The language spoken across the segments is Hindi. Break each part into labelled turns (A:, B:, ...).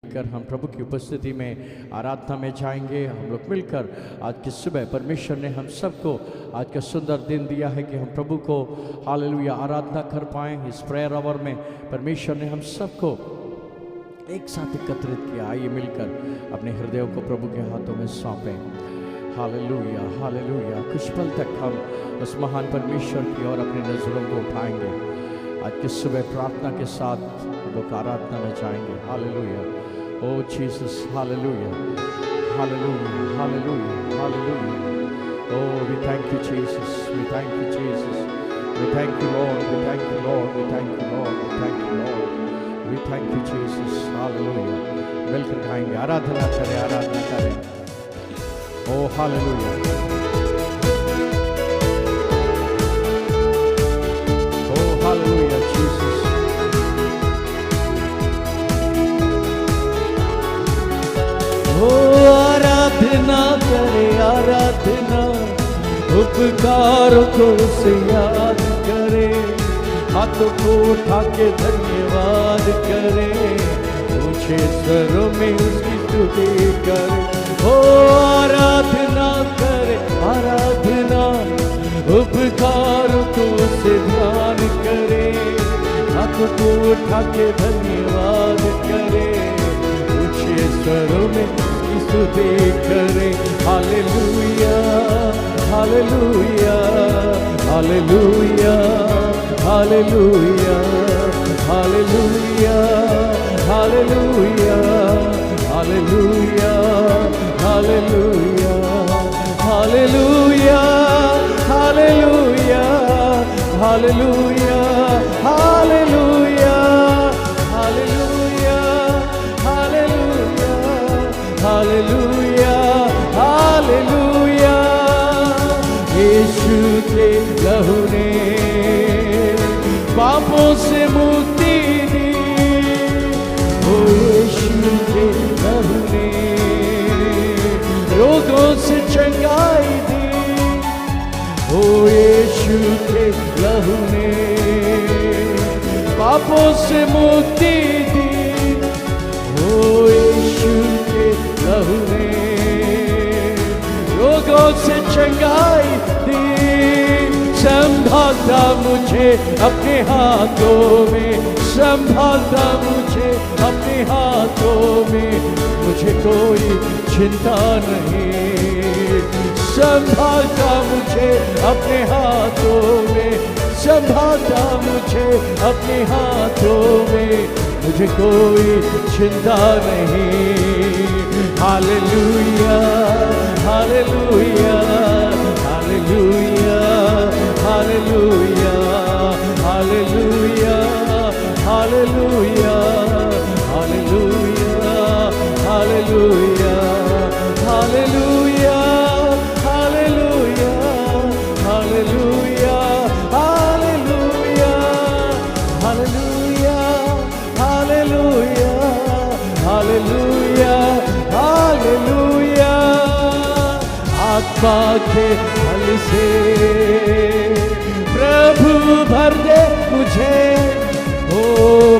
A: कर हम प्रभु की उपस्थिति में आराधना में जाएंगे। हम लोग मिलकर आज की सुबह परमेश्वर ने हम सबको आज का सुंदर दिन दिया है कि हम प्रभु को हालेलुया आराधना कर पाएँ। इस प्रेयर आवर में परमेश्वर ने हम सबको एक साथ एकत्रित किया। आइए मिलकर अपने हृदयों को प्रभु के हाथों में सौंपें। Hallelujah hallelujah. कुछ पल तक हम उस महान परमेश्वर की ओर अपनी नज़रों को उठाएंगे। आज की सुबह प्रार्थना के साथ हम लोग आराधना में जाएंगे। Hallelujah. Oh Jesus, hallelujah, hallelujah, hallelujah, hallelujah. Oh, we thank you, Jesus. We thank you, Jesus. We thank you, Lord. We thank you, Lord. We thank you, Lord. We thank you, Lord. We thank you, Jesus. Hallelujah. मिलकर गाएंगे, आराधना करें, आराधना करें। Oh, hallelujah. Oh, hallelujah, Jesus.
B: ओ आराधना करे आराधना, उपकारों को से याद करे, हाथों को उठा के धन्यवाद करे, ऊंचे स्वरों में उसकी स्तुति करे। ओ आराधना करे आराधना, उपकारों को से ध्यान करे, हाथों को उठा के धन्यवाद करे, स्वरों में स्तुति करें। Hallelujah hallelujah hallelujah hallelujah hallelujah hallelujah hallelujah hallelujah hallelujah hallelujah hallelujah hallelujah hallelujah hallelujah. यीशु के लहू ने पापों से मुक्ति दी, ओ यीशु के लहू ने रोगों से चंगाई दी, ओ यीशु के लहू ने पापों से मुक्ति दी, ओ यीशु लहू ने रोगों से चंगाई दी। संभालता मुझे अपने हाथों में, संभालता मुझे अपने हाथों में, मुझे कोई चिंता नहीं। संभालता मुझे अपने हाथों में, संभालता मुझे अपने हाथों में, मुझे कोई चिंता नहीं। Hallelujah hallelujah hallelujah hallelujah hallelujah hallelujah hallelujah hallelujah hallelujah hallelujah hallelujah hallelujah hallelujah hallelujah hallelujah. आत्मा के फल से प्रभु भर दे मुझे, ओ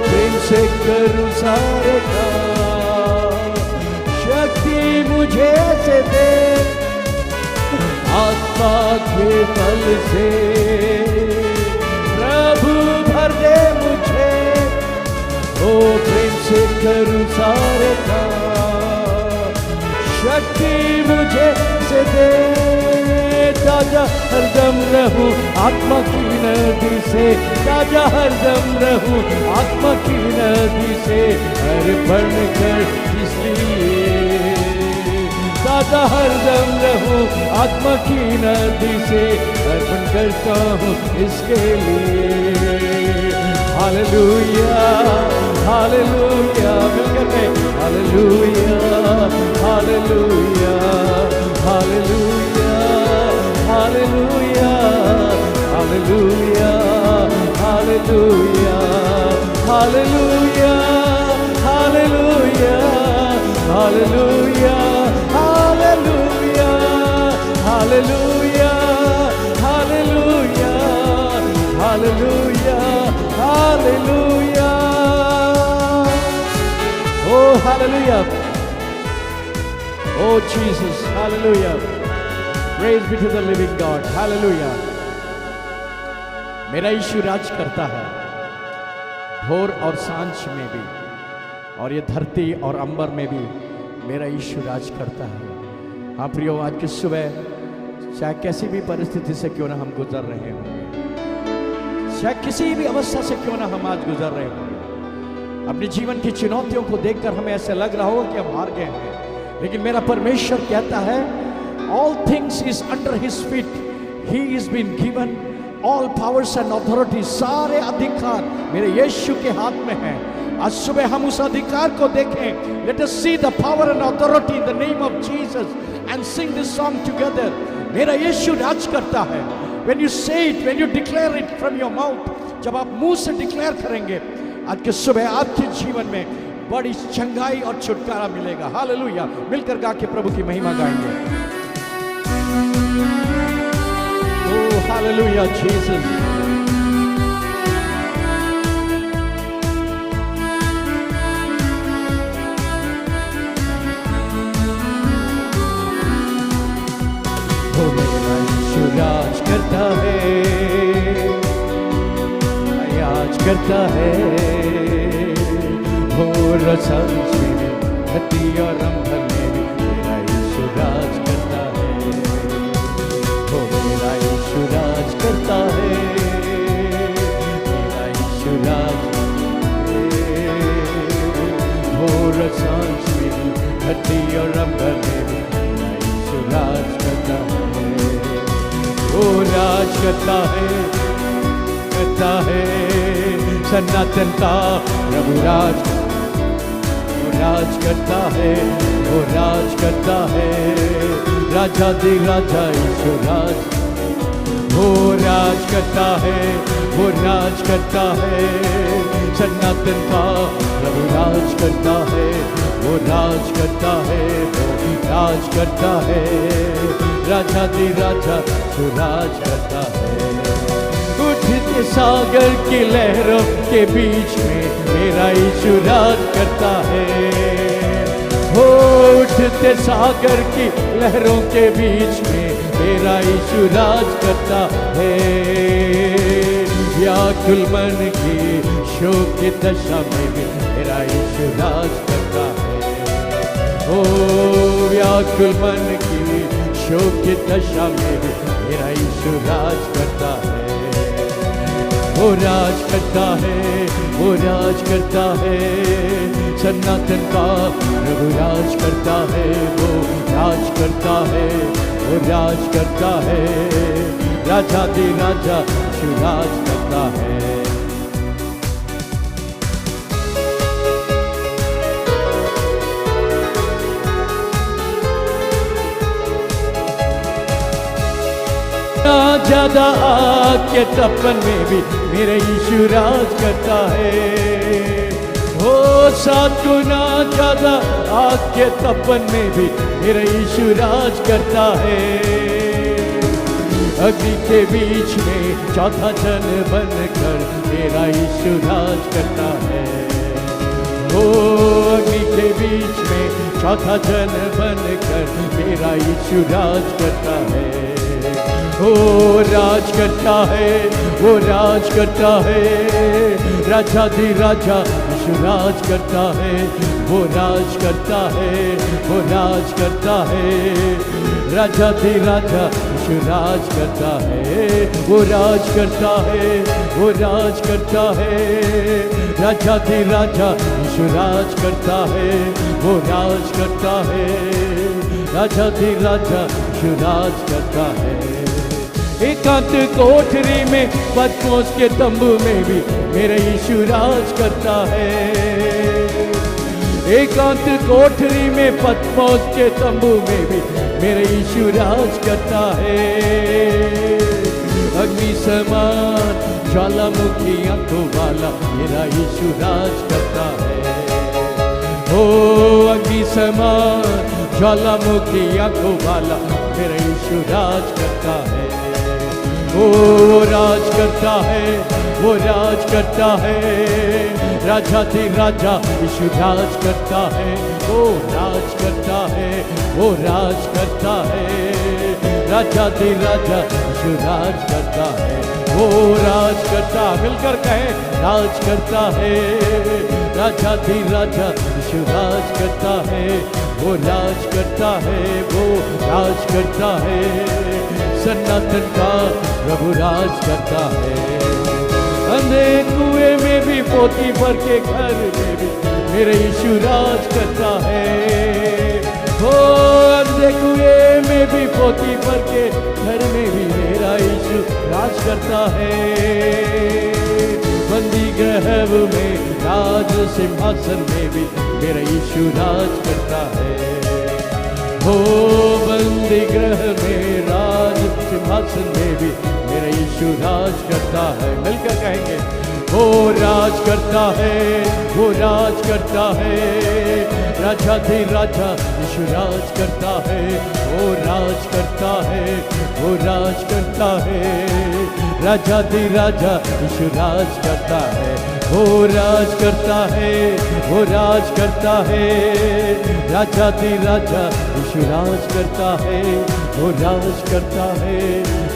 B: प्रेम से करूं सारे काम, शक्ति मुझे से दे। आत्मा के फल से प्रभु भर दे मुझे, ओ प्रेम से करूं सारे काम, शक्ति मुझे से दे। ताजा हरदम रहूं आत्मा की नदी से, ताजा हरदम रहूं आत्मा की नदी से, अर्पण कर इसलिए। ताजा हरदम रहूं आत्मा की नदी से, अर्पण करता हूँ इसके लिए। हालेलुया हालेलुया मिलकर में hallelujah hallelujah hallelujah hallelujah hallelujah hallelujah hallelujah hallelujah hallelujah hallelujah hallelujah hallelujah hallelujah hallelujah. Oh
A: hallelujah. Oh Jesus, hallelujah. Praise be to the living God, hallelujah. मेरा यीशु राज करता है भोर और सांझ में भी, और ये धरती और अंबर में भी मेरा यीशु राज करता है। हाँ प्रियो, आज की सुबह चाहे कैसी भी परिस्थिति से क्यों ना हम गुजर रहे हों, चाहे किसी भी अवस्था से क्यों ना हम आज गुजर रहे हों, अपने जीवन की चुनौतियों को देखकर हमें ऐसे लग रहा हो कि हम हार गए हैं, लेकिन मेरा परमेश्वर कहता है all things is under his feet, he is been given all powers and authorities, सारे अधिकार मेरे यीशु के हाथ में हैं। आज सुबह हम उस अधिकार को देखें। Let us see the power and authority in the name of Jesus and sing this song together. मेरा यीशु राज करता है। When you say it, when you declare it from your mouth, जब आप मुंह से डिक्लेयर करेंगे, आज के सुबह आपके जीवन में बड़ी चंगाई और छुटकारा मिलेगा। हालेलुया। मिलकर गा के प्रभु की महिमा गाएंगे। Oh hallelujah Jesus.
B: ओ मेरा यीशु राज करता है, राज करता है। हो रसंस में धरती और अंबर में भी मेरा यीशु राज करता है। हो मेरा यीशु राज करता है, मेरा यीशु राज हो रसंस में धरती और अंबर में भी मेरा यीशु राज करता है। वो राज करता है सनातन का प्रभु राज, वो राज करता है, वो राज करता है। राजा दे राजा यीशु राज, वो राज करता है, वो राज करता है। सनातन का प्रभु राज करता है, वो राज करता है, वो राज करता है। राजा दे राजा यीशु राज करता है। उठते सागर की लहरों के बीच में मेरा यीशु राज करता है। हो उठते सागर की लहरों के बीच में मेरा यीशु राज करता है। व्याकुल मन की शोक की दशा में भी मेरा यीशु राज करता है। हो व्याकुल मन की शोक की दशा में भी मेरा यीशु राज करता है। वो राज करता है, वो राज करता है। सनातन का प्रभु राज करता है, वो राज करता है, वो राज करता है। राजा दे राजा यीशु राज करता है। ज्यादा आग के तपन में भी मेरा यीशु राज करता है। हो 7 गुना ज्यादा आग के तपन में भी मेरा यीशु राज करता है। अग्नि के बीच में चौथा जन बनकर मेरा यीशु राज करता है। हो अग्नि के बीच में चौथा जन बनकर मेरा यीशु राज करता है। वो राज करता है, वो राज करता है। राजा दी राजा यीशु राज करता है, वो राज करता है, वो राज करता है। राजा दी राजा यीशु राज करता है, वो राज करता है, वो राज करता है। राजा दी राजा यीशु राज करता है, वो राज करता है। राजा दी राजा यीशु राज करता है। एकांत कोठरी में पद्मोस के तंबू में भी मेरा यीशु राज करता है। एकांत कोठरी में पद्मोस के तंबू में भी मेरा यीशु राज करता है। अग्नि समान ज्वालामुखी आंखों वाला मेरा यीशु राज करता है। हो अग्नि समान ज्वालामुखी आंखों वाला मेरा यीशु राज करता है। वो राज करता है, वो राज करता है, राजा दी राजा यीशु राज करता है, वो राज करता है, वो राज करता है, राजा दी राजा यीशु राज करता है, वो राज करता, मिलकर कहे राज करता है, राजा दी राजा यीशु राज करता है, वो राज करता है, वो राज करता है, सनातन का प्रभु राज करता है। अंधे कुएं में भी, पोतीफर के घर में भी मेरे यीशु राज करता है। हो अंधे कुएं में भी, पोतीफर के घर में भी मेरा यीशु राज करता है। बंदी गृह में, राज सिंहासन में भी मेरा यीशु राज करता है। हो बंदी गृह में, राज सिंहासन में भी मेरा यीशु राज करता है। मिलकर कहेंगे वो राज करता है, वो राज करता है, राजा दी राजा यीशु राज करता है, वो राज करता है, वो राज करता है, राजा दी राजा यीशु राज करता है, वो राज करता है, वो राज करता है, राजा दी राजा यीशु राज करता है, वो राज करता है,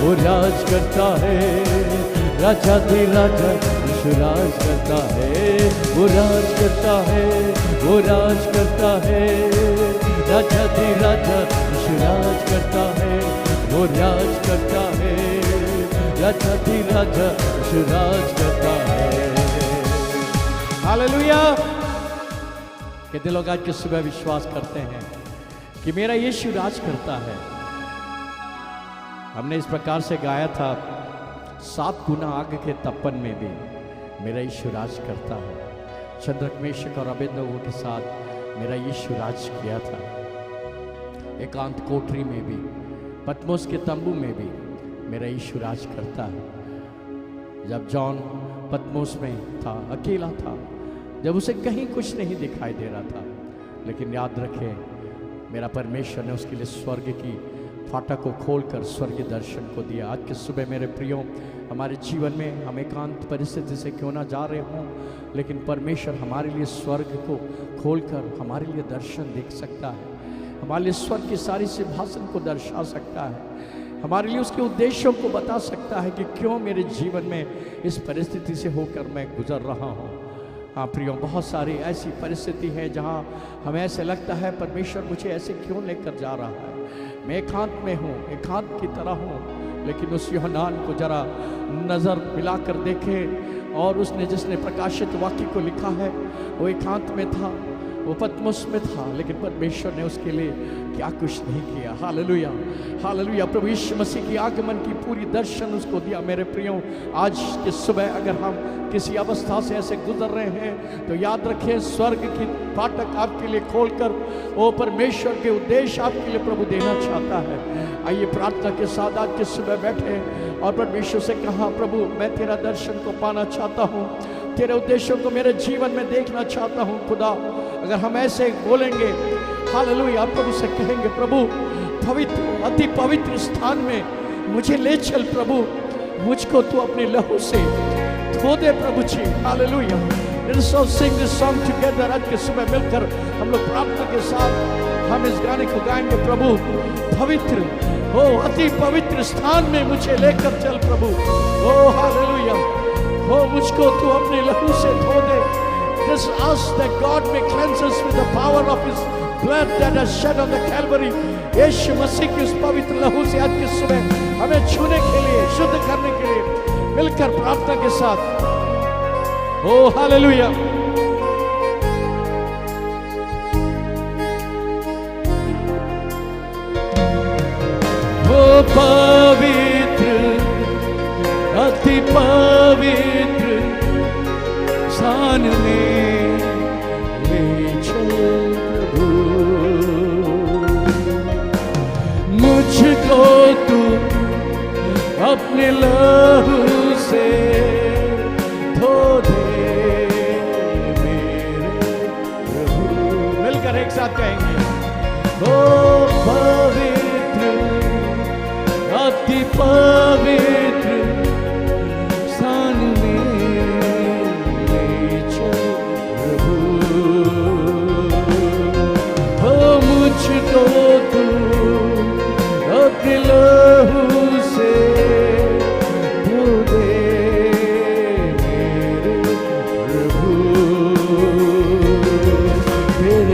B: वो राज करता है, राजा दी राजा यीशु राज करता है, वो राज करता है, वो राज करता है, राजा दी राजा यीशु राज करता है, वो राज करता है, राजा दी राजा यीशु राज करता है। हालेलुया। कितने लोग आज की सुबह विश्वास करते हैं कि मेरा यीशु राज करता है। हमने इस प्रकार से गाया था, 7 गुना आग के तपन में भी मेरा यीशु राज करता है। शद्रक मेशक और अबेदनगो के साथ मेरा यीशु राज किया था। एकांत कोठरी में भी, पतमोस के तंबू में भी मेरा यीशु राज करता है। जब जॉन पतमोस में था, अकेला था, जब उसे कहीं कुछ नहीं दिखाई दे रहा था, लेकिन याद रखें मेरा परमेश्वर ने उसके लिए स्वर्ग की फाटक को खोलकर स्वर्गीय दर्शन को दिया। आज के सुबह मेरे प्रियो, हमारे जीवन में हम एकांत परिस्थिति से क्यों ना जा रहे हों, लेकिन परमेश्वर हमारे लिए स्वर्ग को खोलकर हमारे लिए दर्शन देख सकता है, हमारे लिए स्वर्ग की सारी सिंहासन को दर्शा सकता है, हमारे लिए उसके उद्देश्यों को बता सकता है कि क्यों मेरे जीवन में इस परिस्थिति से होकर मैं गुजर रहा हूँ। हाँ प्रियो, बहुत सारी ऐसी परिस्थिति है जहाँ हमें ऐसे लगता है परमेश्वर मुझे ऐसे क्यों लेकर जा रहा है, मैं एकांत में हूँ, एकांत की तरह हूँ। लेकिन उस यूहन्ना को जरा नज़र मिलाकर देखें, और उसने जिसने प्रकाशित वाक्य को लिखा है वो एकांत में था, वो पतमोस में था, लेकिन परमेश्वर ने उसके लिए क्या कुछ नहीं किया। Hallelujah, hallelujah. प्रभु यीशु मसीह की आगमन की पूरी दर्शन उसको दिया। मेरे प्रियो, आज की सुबह अगर हम किसी अवस्था से ऐसे गुजर रहे हैं तो याद रखें, स्वर्ग की फाटक आपके लिए खोलकर वो परमेश्वर के उद्देश्य आपके लिए प्रभु देना चाहता है। आइए प्रार्थना के साथ आज की सुबह बैठे और परमेश्वर से कहा, प्रभु मैं तेरा दर्शन को पाना चाहता हूँ, तेरे उद्देश्यों को मेरे जीवन में देखना चाहता हूँ। खुदा, अगर हम ऐसे बोलेंगे, हालेलुया, प्रभु से कहेंगे, प्रभु पवित्र, अति पवित्र स्थान में मुझे ले चल प्रभु, मुझको तू अपने लहू से धो दे प्रभु जी। Hallelujah. Let's all sing this song together। आज के सुबह मिलकर हम लोग प्रार्थना के साथ हम इस गाने को गाएंगे। प्रभु पवित्र हो, अति पवित्र स्थान में मुझे लेकर चल प्रभु। ओ हालेलुया। हो, मुझको तू अपने लहू से धो दे। Just ask that God may cleanse us with the power of His blood that has shed on the Calvary। यीशु मसीह की उस पवित्र लहू से आज की सुबह हमें छूने के लिए, शुद्ध करने के लिए मिलकर प्रार्थना के साथ। ओ हालेलुया। वो पवित्र, अति पवित्र स्थान में ले चल प्रभु, मुझको तू अपने लहू से धो दे मेरे प्रभु। मिलकर एक साथ कहेंगे, ओ पवित्र, अति पवित्र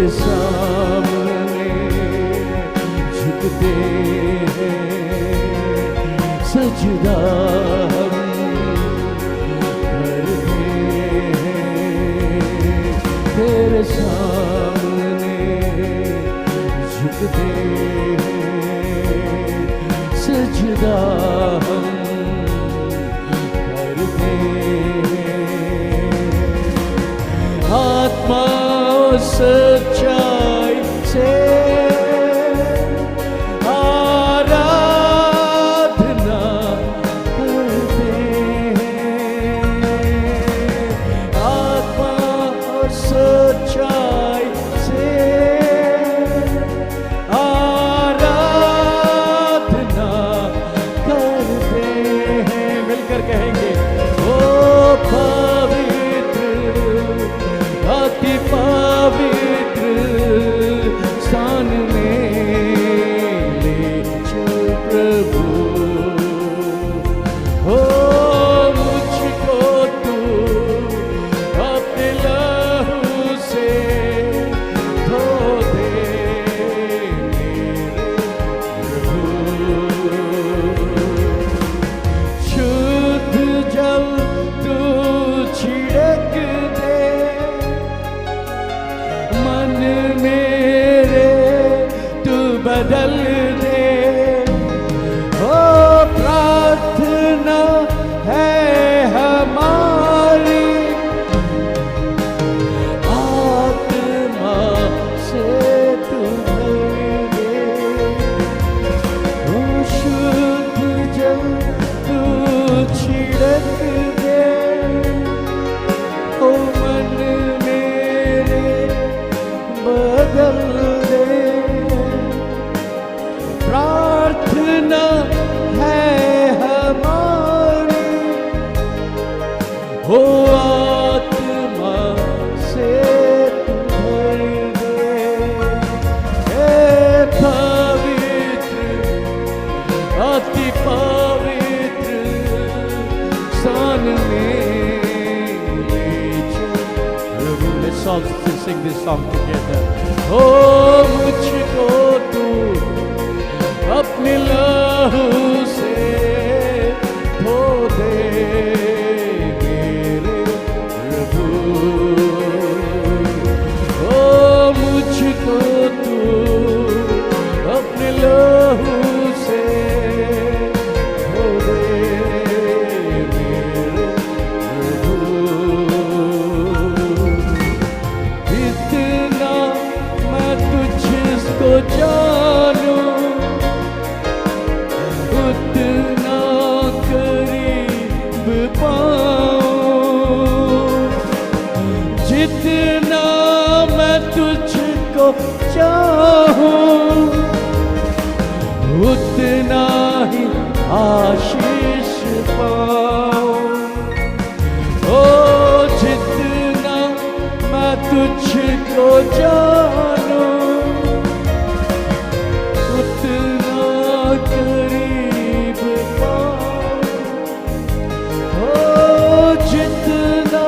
B: तेरे सामने झुकते हैं, सजदा हम करते हैं, तेरे सामने झुकते हैं, सजदा हम करते हैं। आत्मा और सच्चाई से आराधना करते हैं, आत्मा और सच्चाई से आराधना करते हैं। मिलकर कहेंगे, ओ पवित्र, अति पवित्र स्थान में ले चल प्रभु। हो मुझको तू अपने लहू से धो दे मेरे प्रभु। शुद्ध जब तू छिड़क दे मन मेरे, तू बदल दे। ओ प्रार्थना है हमारी, आत्मा से तू भर दे। ओ शुद्ध जल तू छिड़क दे, ओ मन मेरे बदल दे। प्रार्थना है हमारी, हो आत्मा से तू भर दे। हे पवित्र, अति पवित्र स्थान में ले चल प्रभु। Let's all sing this song together. हो मुझको तू अपने लहू से धो दे मेरे प्रभु। हो मुझको तू अपने लहू से धो दे मेरे प्रभु। इतना मैं तुझको जानूं, उतना करीब पाऊं। जितना मैं तुझको चाहूं, उतना ही आशीष पाऊं। ओ जितना मैं तुझको जानूं, उतना करीब पाऊं। ओ जितना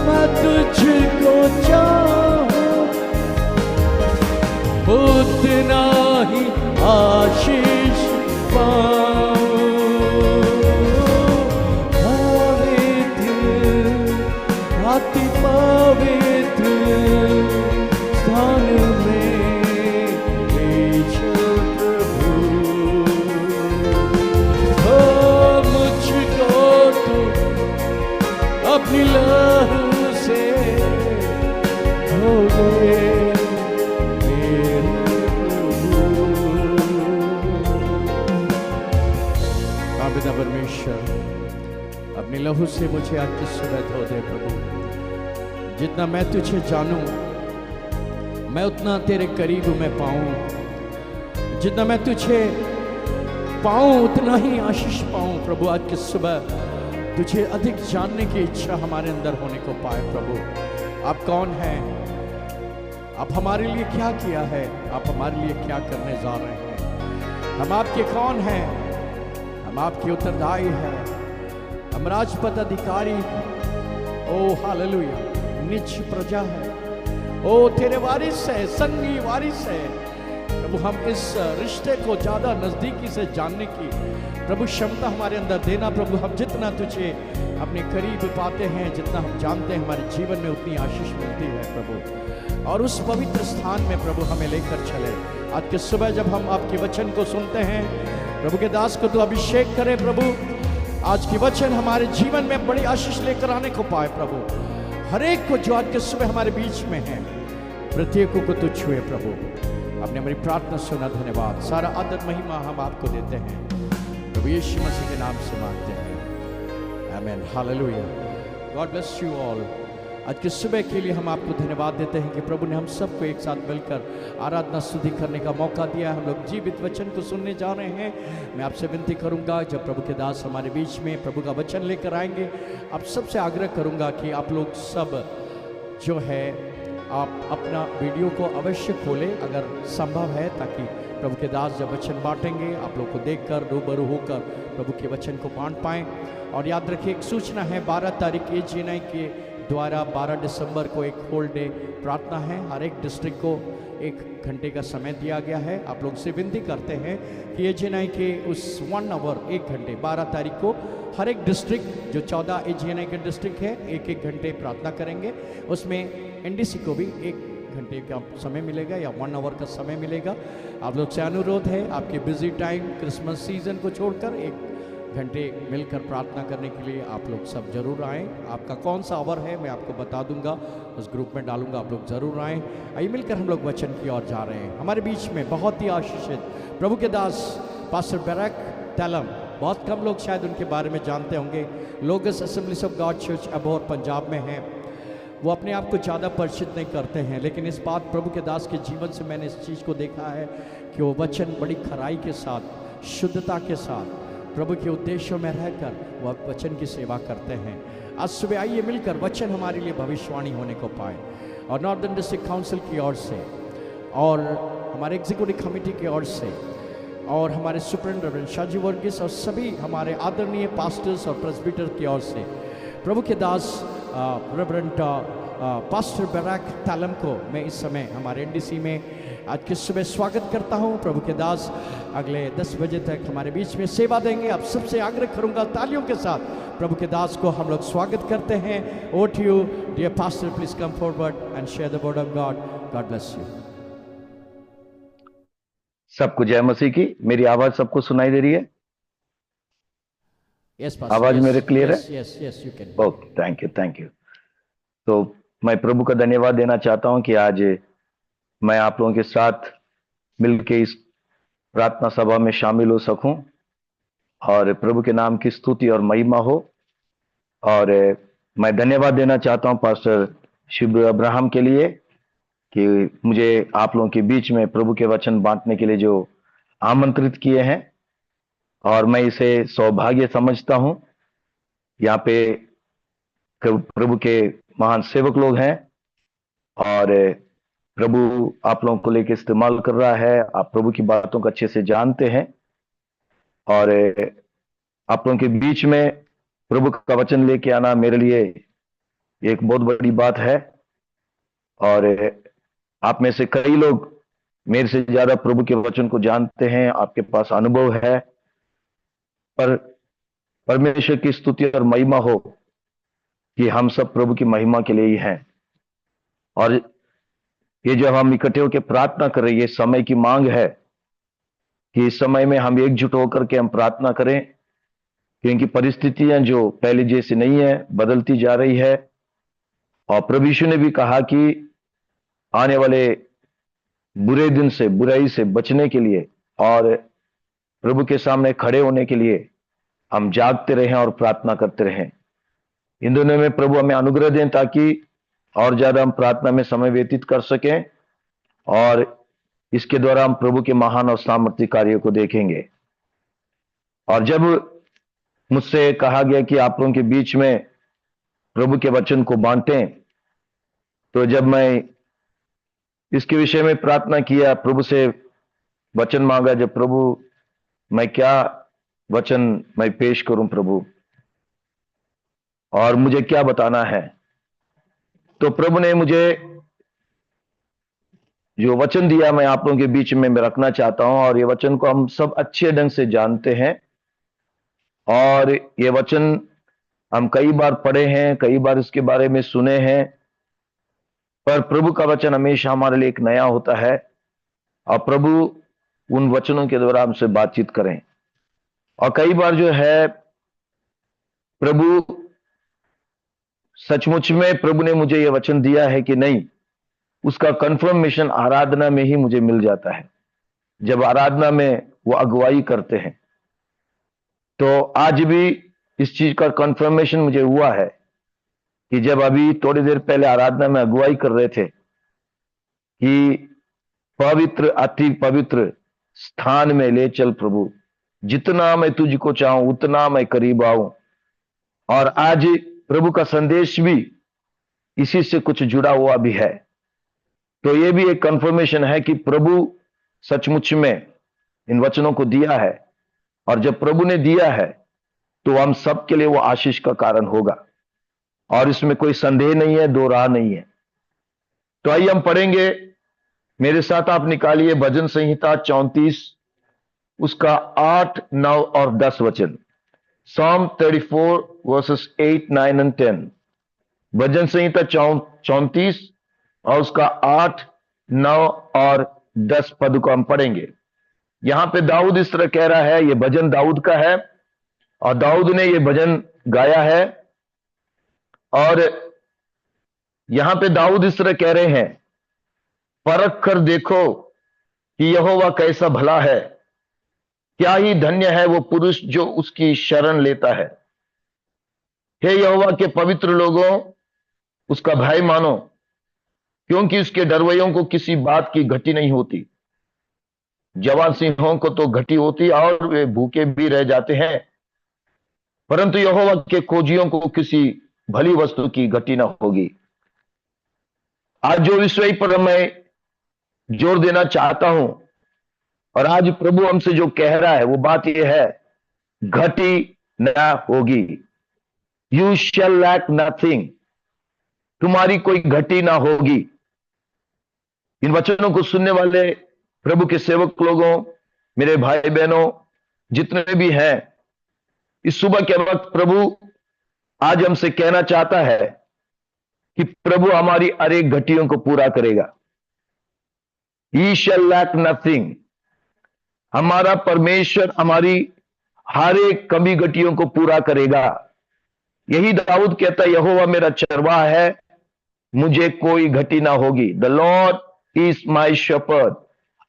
B: मैं तुझको चाहूं, उतना ही आशीष पाऊं। पवित्र, अति पवित्र स्थान में ले चल प्रभु। हो मुझको तू अपनी लहू से धो दे मेरे प्रभु। पिता परमेश्वर, अपनी लहू से मुझे आज की सुबह धो दे प्रभु। जितना मैं तुझे जानूं, मैं उतना तेरे करीब मैं पाऊं। जितना मैं तुझे पाऊं, उतना ही आशीष पाऊं प्रभु। आज की सुबह तुझे अधिक जानने की इच्छा हमारे अंदर होने को पाए प्रभु। आप कौन हैं? आप हमारे लिए क्या किया है? आप हमारे लिए क्या करने जा रहे हैं? हम आपके कौन हैं? हम आपके उत्तरदायी हैं। हम राजपद अधिकारी, ओ हालेलुया, निज प्रजा है।
A: ओ तेरे वारिस है, संगी वारिस है प्रभु। हम इस रिश्ते को ज्यादा नजदीकी से जानने की प्रभु क्षमता हमारे अंदर देना प्रभु। हम जितना तुझे अपने करीब पाते हैं, जितना हम जानते हैं, हमारे जीवन में उतनी आशीष मिलती है प्रभु। और उस पवित्र स्थान में प्रभु हमें लेकर चले। आज की सुबह जब हम आपके वचन को सुनते हैं प्रभु के दास को तो अभिषेक करें प्रभु। आज की वचन हमारे जीवन में बड़ी आशीष लेकर आने को पाए प्रभु। हर एक को जो आज के सुबह हमारे बीच में है, प्रत्येक को तू छुए प्रभु। आपने हमारी प्रार्थना सुना, धन्यवाद। सारा आदर महिमा हम आपको देते हैं प्रभु यीशु मसीह के नाम से मांगते हैं, आमीन, hallelujah. God bless you all. आज की सुबह के लिए हम आपको धन्यवाद देते हैं कि प्रभु ने हम सबको एक साथ मिलकर आराधना स्तुति करने का मौका दिया। हम लोग जीवित वचन को सुनने जा रहे हैं। मैं आपसे विनती करूंगा, जब प्रभु के दास हमारे बीच में प्रभु का वचन लेकर आएंगे, आप सबसे आग्रह करूंगा कि आप लोग सब जो है आप अपना वीडियो को अवश्य खोलें अगर संभव है, ताकि प्रभु के दास जब वचन बांटेंगे आप लोग को देखकर रूबरू होकर प्रभु के वचन को बांट पाएँ। और याद रखिए, एक सूचना है, 12 तारीख AGNI के द्वारा 12 दिसंबर को एक होल डे प्रार्थना है। हर एक डिस्ट्रिक्ट को 1 घंटे का समय दिया गया है। आप लोग से विनती करते हैं कि AGNI के उस 1 आवर 1 घंटे 12 तारीख को हर एक डिस्ट्रिक्ट, जो 14 AGNI के डिस्ट्रिक्ट है, 1-1 घंटे प्रार्थना करेंगे। उसमें NDC को भी 1 घंटे का समय मिलेगा या 1 आवर का समय मिलेगा। आप लोग से अनुरोध है, आपके बिजी टाइम क्रिसमस सीजन को छोड़कर 1 घंटे मिलकर प्रार्थना करने के लिए आप लोग सब जरूर आएँ। आपका कौन सा आवर है मैं आपको बता दूंगा, उस ग्रुप में डालूंगा, आप लोग जरूर आएँ। आइए मिलकर हम लोग वचन की ओर जा रहे हैं। हमारे बीच में बहुत ही आशीषित प्रभु के दास पास्टर बैरक तैलम, बहुत कम लोग शायद उनके बारे में जानते होंगे। Logos assemblies of God church Abohar Punjab में हैं। वो अपने आप को ज़्यादा परिचित नहीं करते हैं, लेकिन इस बात प्रभु के दास के जीवन से मैंने इस चीज़ को देखा है कि वो वचन बड़ी खराई के साथ, शुद्धता के साथ, प्रभु के उद्देश्यों में रहकर वह वचन की सेवा करते हैं। आज सुबह आइए मिलकर वचन हमारे लिए भविष्यवाणी होने को पाए। और नॉर्दर्न डिस्ट्रिक्ट काउंसिल की ओर से और हमारे एग्जीक्यूटिव कमेटी की ओर से और हमारे सुप्रिंटेंडेंट रेवरेंड शाजी वर्गीस और सभी हमारे आदरणीय पास्टर्स और प्रेस्बिटर की ओर से प्रभु के दास रेवरेंड पास्टर बैरक तैलम को मैं इस समय हमारे NDC में आज की सुबह स्वागत करता हूं। प्रभु के दास अगले 10 बजे तक हमारे बीच में सेवा देंगे। आप सबसे आग्रह करूंगा, तालियों के साथ प्रभु के दास को हम लोग स्वागत करते हैं। Over to you dear pastor, please come forward and share the word of God. God bless you.
C: सबको जय मसीह की। मेरी आवाज सबको सुनाई दे रही है?
A: Yes, Pastor.
C: आवाज
A: Yes,
C: मेरे क्लियर
A: yes,
C: है?
A: yes, yes, you can.
C: Okay, thank you. तो मैं प्रभु का धन्यवाद देना चाहता हूं कि आज मैं आप लोगों के साथ मिलके इस प्रार्थना सभा में शामिल हो सकूं और प्रभु के नाम की स्तुति और महिमा हो। और मैं धन्यवाद देना चाहता हूं पास्टर शिव अब्राहम के लिए कि मुझे आप लोगों के बीच में प्रभु के वचन बांटने के लिए जो आमंत्रित किए हैं, और मैं इसे सौभाग्य समझता हूं। यहाँ पे प्रभु के महान सेवक लोग हैं और प्रभु आप लोगों को लेकर इस्तेमाल कर रहा है। आप प्रभु की बातों को अच्छे से जानते हैं और आप लोगों के बीच में प्रभु का वचन लेके आना मेरे लिए एक बहुत बड़ी बात है। और आप में से कई लोग मेरे से ज्यादा प्रभु के वचन को जानते हैं, आपके पास अनुभव है, पर परमेश्वर की स्तुति और महिमा हो कि हम सब प्रभु की महिमा के लिए ही हैं। और ये जब हम इकट्ठे होकर प्रार्थना कर रहे हैं, ये समय की मांग है कि इस समय में हम एकजुट होकर के हम प्रार्थना करें, क्योंकि परिस्थितियां जो पहले जैसी नहीं है, बदलती जा रही है। और प्रभु यीशु ने भी कहा कि आने वाले बुरे दिन से, बुराई से बचने के लिए और प्रभु के सामने खड़े होने के लिए हम जागते रहें और प्रार्थना करते रहें। इन दोनों में प्रभु हमें अनुग्रह दें ताकि और ज्यादा हम प्रार्थना में समय व्यतीत कर सकें और इसके द्वारा हम प्रभु के महान और सामर्थ्य कार्यों को देखेंगे। और जब मुझसे कहा गया कि आप लोगों के बीच में प्रभु के वचन को बांटें, तो जब मैं इसके विषय में प्रार्थना किया, प्रभु से वचन मांगा, जब प्रभु मैं क्या वचन मैं पेश करूं प्रभु, और मुझे क्या बताना है, तो प्रभु ने मुझे जो वचन दिया मैं आप लोगों के बीच में मैं रखना चाहता हूं, और ये वचन को हम सब अच्छे ढंग से जानते हैं, और ये वचन हम कई बार पढ़े हैं, कई बार इसके बारे में सुने हैं, पर प्रभु का वचन हमेशा हमारे लिए एक नया होता है, और प्रभु उन वचनों के द्वारा हमसे बातचीत करें। और कई बार जो है प्रभु सचमुच में प्रभु ने मुझे ये वचन दिया है कि नहीं, उसका कंफर्मेशन आराधना में ही मुझे मिल जाता है, जब आराधना में वो अगुवाई करते हैं। तो आज भी इस चीज का कंफर्मेशन मुझे हुआ है कि जब अभी थोड़ी देर पहले आराधना में अगुवाई कर रहे थे कि पवित्र अति पवित्र स्थान में ले चल प्रभु, जितना मैं तुझको चाहूं उतना मैं करीब आऊं। और आज प्रभु का संदेश भी इसी से कुछ जुड़ा हुआ भी है। तो ये भी एक कंफर्मेशन है कि प्रभु सचमुच में इन वचनों को दिया है, और जब प्रभु ने दिया है तो हम सबके लिए वो आशीष का कारण होगा, और इसमें कोई संदेह नहीं है, दो राह नहीं है। तो आइए हम पढ़ेंगे, मेरे साथ आप निकालिए भजन संहिता 34 उसका 8, 9 और 10 वचन। Psalm 34 verses 8, 9 and 10। भजन संहिता 34 और उसका 8, 9 और 10 पद को हम पढ़ेंगे। यहां पे दाऊद इस तरह कह रहा है, ये भजन दाऊद का है, और दाऊद ने ये भजन गाया है। और यहां पे दाऊद इस तरह कह रहे हैं, परख कर देखो कि यहोवा कैसा भला है, क्या ही धन्य है वो पुरुष जो उसकी शरण लेता है। हे यहोवा के पवित्र लोगों, उसका भय मानो, क्योंकि उसके डरवैयों को किसी बात की घटी नहीं होती। जवान सिंहों को तो घटी होती और वे भूखे भी रह जाते हैं, परंतु यहोवा के खोजियों को किसी भली वस्तु की घटी न होगी। आज जो विषय पर मैं जोर देना चाहता हूं, और आज प्रभु हमसे जो कह रहा है वो बात यह है, घटी न होगी। यू शैल लैक नथिंग, तुम्हारी कोई घटी ना होगी। इन वचनों को सुनने वाले प्रभु के सेवक लोगों, मेरे भाई बहनों जितने भी हैं, इस सुबह के वक्त प्रभु आज हमसे कहना चाहता है कि प्रभु हमारी हर एक घटियों को पूरा करेगा। He shall lack nothing। हमारा परमेश्वर हमारी हर एक कमी घटियों को पूरा करेगा। यही दाऊद कहता है, यहोवा मेरा चरवाहा है, मुझे कोई घटी ना होगी। The Lord is my shepherd,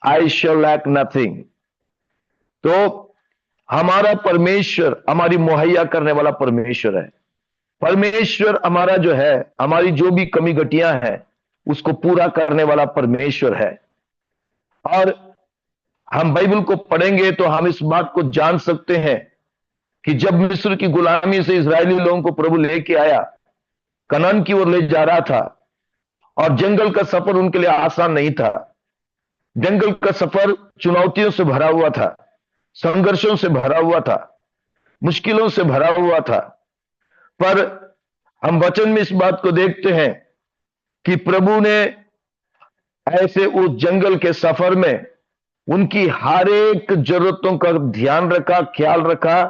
C: I shall lack nothing. तो हमारा परमेश्वर हमारी मुहैया करने वाला परमेश्वर है। परमेश्वर हमारा जो है, हमारी जो भी कमी घटियां हैं उसको पूरा करने वाला परमेश्वर है। और हम बाइबल को पढ़ेंगे तो हम इस बात को जान सकते हैं कि जब मिस्र की गुलामी से इजरायली लोगों को प्रभु लेके आया, कनान की ओर ले जा रहा था, और जंगल का सफर उनके लिए आसान नहीं था। जंगल का सफर चुनौतियों से भरा हुआ था, संघर्षों से भरा हुआ था, मुश्किलों से भरा हुआ था। पर हम वचन में इस बात को देखते हैं कि प्रभु ने ऐसे उस जंगल के सफर में उनकी हर एक जरूरतों का ध्यान रखा, ख्याल रखा,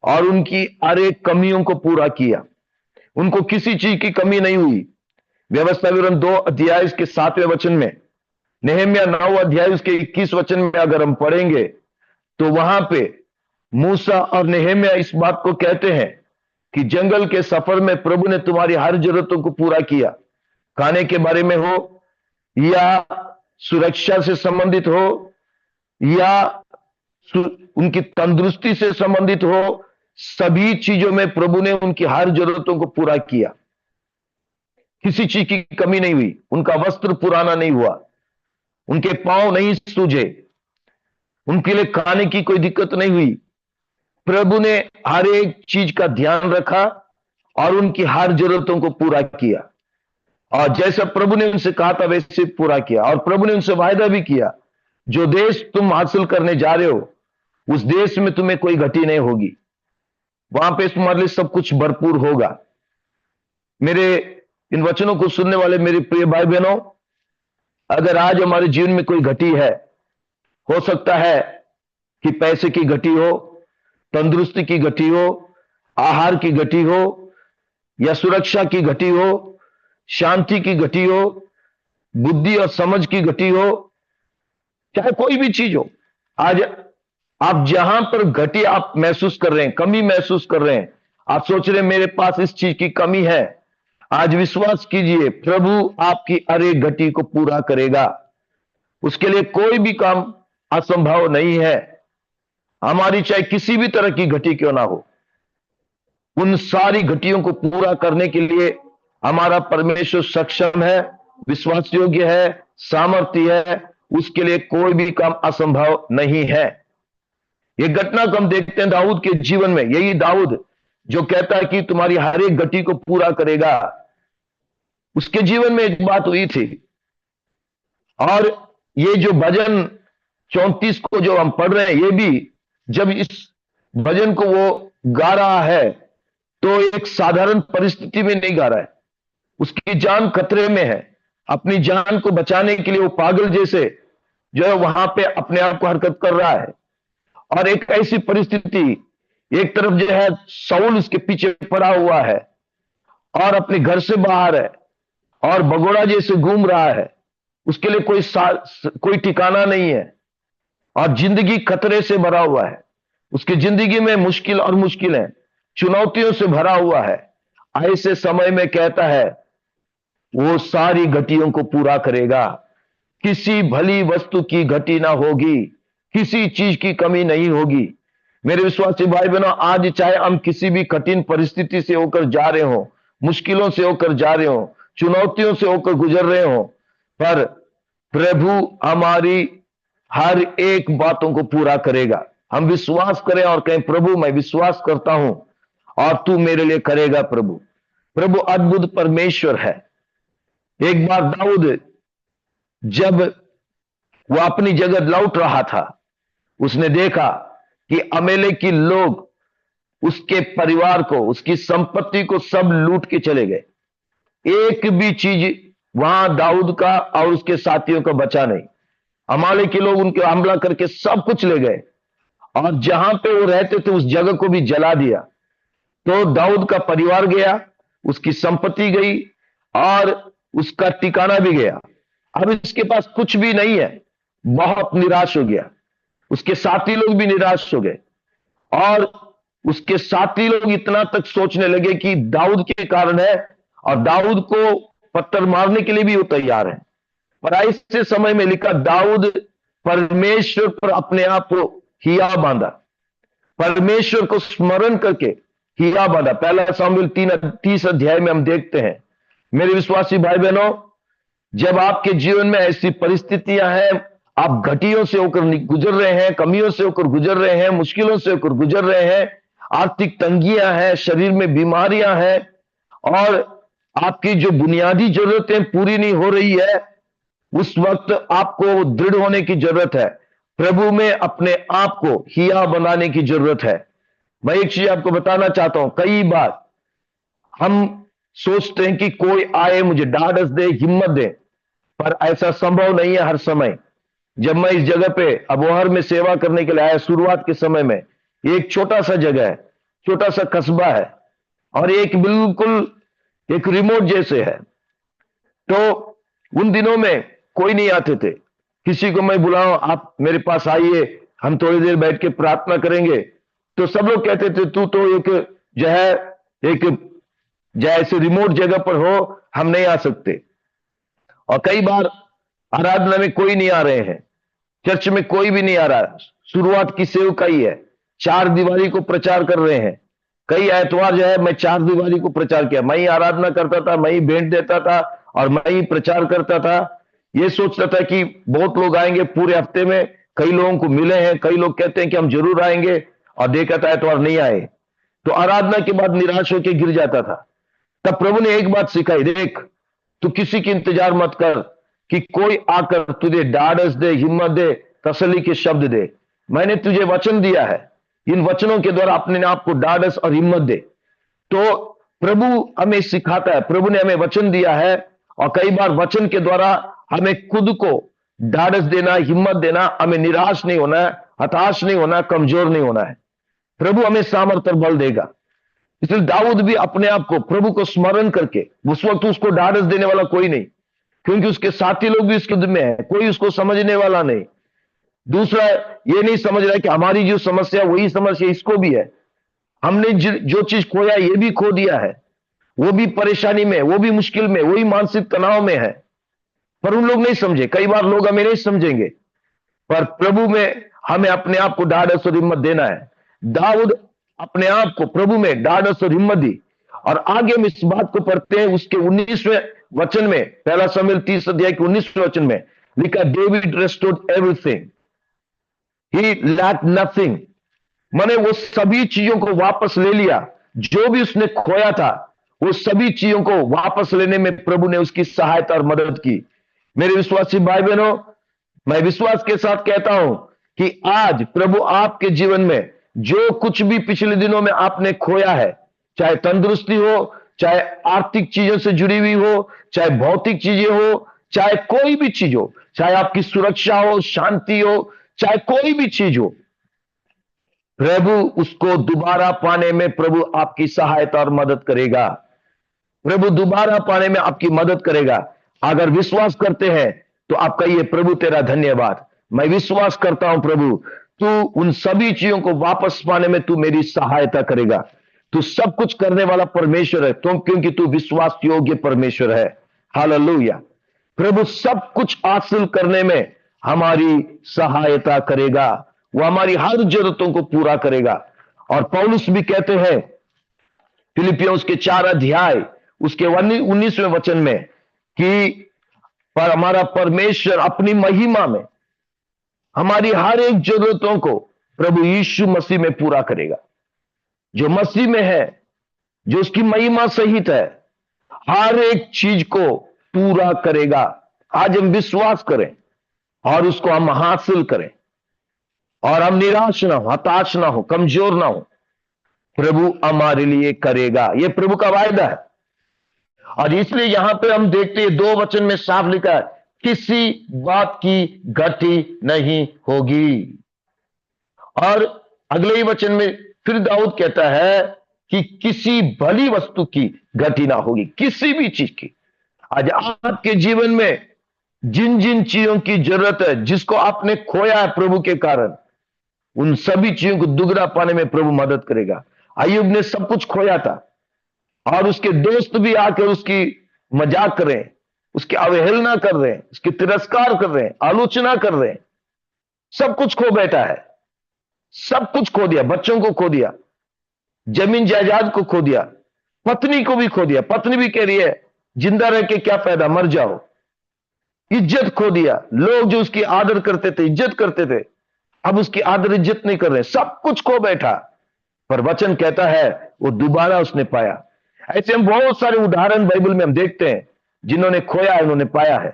C: और उनकी हर एक कमियों को पूरा किया। उनको किसी चीज की कमी नहीं हुई। व्यवस्था विवरण 2 अध्याय के 7वें वचन में, नेहम्या 9 अध्याय उसके 21 वचन में अगर हम पढ़ेंगे तो वहां पे मूसा और नेहम्या इस बात को कहते हैं कि जंगल के सफर में प्रभु ने तुम्हारी हर जरूरतों को पूरा किया। खाने के बारे में हो, या सुरक्षा से संबंधित हो, या उनकी तंदुरुस्ती से संबंधित हो, सभी चीजों में प्रभु ने उनकी हर जरूरतों को पूरा किया। किसी चीज की कमी नहीं हुई। उनका वस्त्र पुराना नहीं हुआ, उनके पांव नहीं सूजे, उनके लिए खाने की कोई दिक्कत नहीं हुई। प्रभु ने हर एक चीज का ध्यान रखा और उनकी हर जरूरतों को पूरा किया, और जैसा प्रभु ने उनसे कहा था वैसे पूरा किया। और प्रभु ने उनसे वायदा भी किया, जो देश तुम हासिल करने जा रहे हो उस देश में तुम्हें कोई घटी नहीं होगी, वहां पे तुम्हारे लिए सब कुछ भरपूर होगा। मेरे इन वचनों को सुनने वाले मेरे प्रिय भाई बहनों, अगर आज हमारे जीवन में कोई घटी है, हो सकता है कि पैसे की घटी हो, तंदुरुस्ती की घटी हो, आहार की घटी हो, या सुरक्षा की घटी हो, शांति की घटी हो, बुद्धि और समझ की घटी हो, चाहे कोई भी चीज हो। आज आप जहां पर घटी आप महसूस कर रहे हैं, कमी महसूस कर रहे हैं, आप सोच रहे हैं मेरे पास इस चीज की कमी है, आज विश्वास कीजिए प्रभु आपकी हर एक घटी को पूरा करेगा। उसके लिए कोई भी काम असंभव नहीं है। हमारी चाहे किसी भी तरह की घटी क्यों ना हो, उन सारी घटियों को पूरा करने के लिए हमारा परमेश्वर सक्षम है, विश्वास योग्य है, सामर्थ्य है। उसके लिए कोई भी काम असंभव नहीं है। ये घटना को हम देखते हैं दाऊद के जीवन में। यही दाऊद जो कहता है कि तुम्हारी हर एक घटी को पूरा करेगा, उसके जीवन में एक बात हुई थी। और ये जो भजन 34 को जो हम पढ़ रहे हैं, ये भी जब इस भजन को वो गा रहा है तो एक साधारण परिस्थिति में नहीं गा रहा है। उसकी जान खतरे में है। अपनी जान को बचाने के लिए वो पागल जैसे जो है वहां पे अपने आप को हरकत कर रहा है। और एक ऐसी परिस्थिति, एक तरफ जो है शाऊल उसके पीछे पड़ा हुआ है और अपने घर से बाहर है और भगोड़ा जैसे घूम रहा है। उसके लिए कोई ठिकाना नहीं है और जिंदगी खतरे से भरा हुआ है। उसकी जिंदगी में मुश्किल और मुश्किलें, चुनौतियों से भरा हुआ है। ऐसे समय में कहता है वो सारी घटियों को पूरा करेगा। किसी भली वस्तु की घटी ना होगी, किसी चीज की कमी नहीं होगी। मेरे विश्वासी भाई बहनों, आज चाहे हम किसी भी कठिन परिस्थिति से होकर जा रहे हो, मुश्किलों से होकर जा रहे हो, चुनौतियों से होकर गुजर रहे हो, पर प्रभु हमारी हर एक बातों को पूरा करेगा। हम विश्वास करें और कहें प्रभु मैं विश्वास करता हूं और तू मेरे लिए करेगा। प्रभु अद्भुत परमेश्वर है। एक बार दाऊद जब वह अपनी जगह लौट रहा था, उसने देखा कि अमेलेकी लोग उसके परिवार को, उसकी संपत्ति को सब लूट के चले गए। एक भी चीज वहां दाऊद का और उसके साथियों का बचा नहीं। अमालेकी लोग उनके हमला करके सब कुछ ले गए और जहां पे वो रहते थे उस जगह को भी जला दिया। तो दाऊद का परिवार गया, उसकी संपत्ति गई और उसका ठिकाना भी गया। अब इसके पास कुछ भी नहीं है, बहुत निराश हो गया। उसके साथी लोग भी निराश हो गए और उसके साथी लोग इतना तक सोचने लगे कि दाऊद के कारण है और दाऊद को पत्थर मारने के लिए भी वो तैयार है। पर ऐसे समय में लिखा दाऊद परमेश्वर पर अपने आप को हिया बांधा, परमेश्वर को स्मरण करके हिया बांधा। पहला शामूएल 30 अध्याय में हम देखते हैं। मेरे विश्वासी भाई बहनों, जब आपके जीवन में ऐसी परिस्थितियां हैं, आप घटियों से होकर गुजर रहे हैं, कमियों से होकर गुजर रहे हैं, मुश्किलों से होकर गुजर रहे हैं, आर्थिक तंगियां हैं, शरीर में बीमारियां हैं और आपकी जो बुनियादी जरूरतें पूरी नहीं हो रही है, उस वक्त आपको दृढ़ होने की जरूरत है। प्रभु में अपने आप को हिया बनाने की जरूरत है। मैं एक चीज आपको बताना चाहता हूं, कई बार हम सोचते हैं कि कोई आए मुझे ढाढ़स दे, हिम्मत दे, पर ऐसा संभव नहीं है हर समय। जब मैं इस जगह पे अबोहर में सेवा करने के लिए आया, शुरुआत के समय में, एक छोटा सा जगह है, छोटा सा कस्बा है और एक बिल्कुल एक रिमोट जैसे है। तो उन दिनों में कोई नहीं आते थे। किसी को मैं बुलाऊं, आप मेरे पास आइए, हम थोड़ी देर बैठ के प्रार्थना करेंगे, तो सब लोग कहते थे तू तो एक जो है एक जैसे रिमोट जगह पर हो, हम नहीं आ सकते। और कई बार आराधना में कोई नहीं आ रहे हैं, चर्च में कोई भी नहीं आ रहा, शुरुआत की सेवकाई है, चार दीवारी को प्रचार कर रहे हैं। कई एतवार जो है मैं चार दीवारी को प्रचार किया, मैं ही आराधना करता था, मैं ही भेंट देता था और मैं ही प्रचार करता था। ये सोचता था कि बहुत लोग आएंगे पूरे हफ्ते में, कई लोगों को मिले हैं, कई लोग कहते हैं कि हम जरूर आएंगे, और देखा था एतवार नहीं आए, तो आराधना के बाद निराश होकर गिर जाता था। तब प्रभु ने एक बात सिखाई, देख तू किसी की इंतजार मत कर कि कोई आकर तुझे ढाढ़स दे, हिम्मत दे, तसल्ली के शब्द दे। मैंने तुझे वचन दिया है, इन वचनों के द्वारा अपने आप को ढाढ़स और हिम्मत दे। तो प्रभु हमें सिखाता है, प्रभु ने हमें वचन दिया है और कई बार वचन के द्वारा हमें खुद को ढाढ़स देना, हिम्मत देना, हमें निराश नहीं होना है, हताश नहीं होना, कमजोर नहीं होना है। प्रभु हमें सामर्थ्य और बल देगा। इसलिए दाऊद भी अपने आप को प्रभु को स्मरण करके, उस वक्त उसको ढाढ़स देने वाला कोई नहीं, क्योंकि उसके साथी लोग भी उसके में है, कोई उसको समझने वाला नहीं। दूसरा ये नहीं समझ रहा है कि हमारी जो समस्या वही समस्या इसको भी है, हमने जो चीज खोया ये भी खो दिया है, वो भी परेशानी में, वो भी मुश्किल में, वही मानसिक तनाव में है। पर उन लोग नहीं समझे, कई बार लोग हमें नहीं समझेंगे, पर प्रभु में हमें अपने आप को ढाढ़स और हिम्मत देना है। दाऊद अपने आप को प्रभु में ढाढ़स और हिम्मत दी। और आगे हम इस बात को पढ़ते हैं उसके 19वें वचन में, पहला शमूएल 30 अध्याय के 19वें वचन में लिखा, डेविड रेस्टोर्ड एवरीथिंग, ही लैक्ड नथिंग। माने वो सभी चीजों को वापस ले लिया, जो भी उसने खोया था वो सभी चीजों को वापस लेने में प्रभु ने उसकी सहायता और मदद की। मेरे विश्वासी भाई बहनों, मैं विश्वास के साथ कहता हूं कि आज प्रभु आपके जीवन में जो कुछ भी पिछले दिनों में आपने खोया है, चाहे तंदुरुस्ती हो, चाहे आर्थिक चीजों से जुड़ी हुई हो, चाहे भौतिक चीजें हो, चाहे कोई भी चीज हो, चाहे आपकी सुरक्षा हो, शांति हो, चाहे कोई भी चीज हो, प्रभु उसको दोबारा पाने में प्रभु आपकी सहायता और मदद करेगा। प्रभु दोबारा पाने में आपकी मदद करेगा। अगर विश्वास करते हैं तो आप कहिए, प्रभु तेरा धन्यवाद, मैं विश्वास करता हूं प्रभु, तू उन सभी चीजों को वापस पाने में तू मेरी सहायता करेगा। तू सब कुछ करने वाला परमेश्वर है, तुम क्योंकि तू विश्वास योग्य परमेश्वर है। हालेलुया। प्रभु सब कुछ हासिल करने में हमारी सहायता करेगा, वो हमारी हर जरूरतों को पूरा करेगा। और पौलुस भी कहते हैं फिलिपियों उसके 4 अध्याय उसके 19वें वचन में कि पर हमारा परमेश्वर अपनी महिमा में हमारी हर एक जरूरतों को प्रभु यीशु मसीह में पूरा करेगा। जो मसीह में है, जो उसकी महिमा सहित है, हर एक चीज को पूरा करेगा। आज हम विश्वास करें और उसको हम हासिल करें, और हम निराश ना हो, हताश ना हो, कमजोर ना हो। प्रभु हमारे लिए करेगा, यह प्रभु का वायदा है। और इसलिए यहां पे हम देखते हैं 2 वचन में साफ लिखा है, किसी बात की घटी नहीं होगी। और अगले ही वचन में फिर दाऊद कहता है कि किसी भली वस्तु की घटी ना होगी, किसी भी चीज की। आज आपके जीवन में जिन जिन चीजों की जरूरत है, जिसको आपने खोया है प्रभु के कारण, उन सभी चीजों को दुगना पाने में प्रभु मदद करेगा। अय्यूब ने सब कुछ खोया था और उसके दोस्त भी आकर उसकी मजाक कर रहे हैं, उसकी अवहेलना कर रहे हैं, उसकी तिरस्कार कर रहे हैं, आलोचना कर रहे हैं। सब कुछ खो बैठा है, सब कुछ खो दिया, बच्चों को खो दिया, जमीन जायदाद को खो दिया, पत्नी को भी खो दिया। पत्नी भी कह रही है जिंदा रह के क्या फायदा, मर जाओ। इज्जत खो दिया, लोग जो उसकी आदर करते थे, इज्जत करते थे, अब उसकी आदर इज्जत नहीं कर रहे। सब कुछ खो बैठा, पर वचन कहता है वो दोबारा उसने पाया। ऐसे हम बहुत सारे उदाहरण बाइबल में हम देखते हैं, जिन्होंने खोया है उन्होंने पाया है।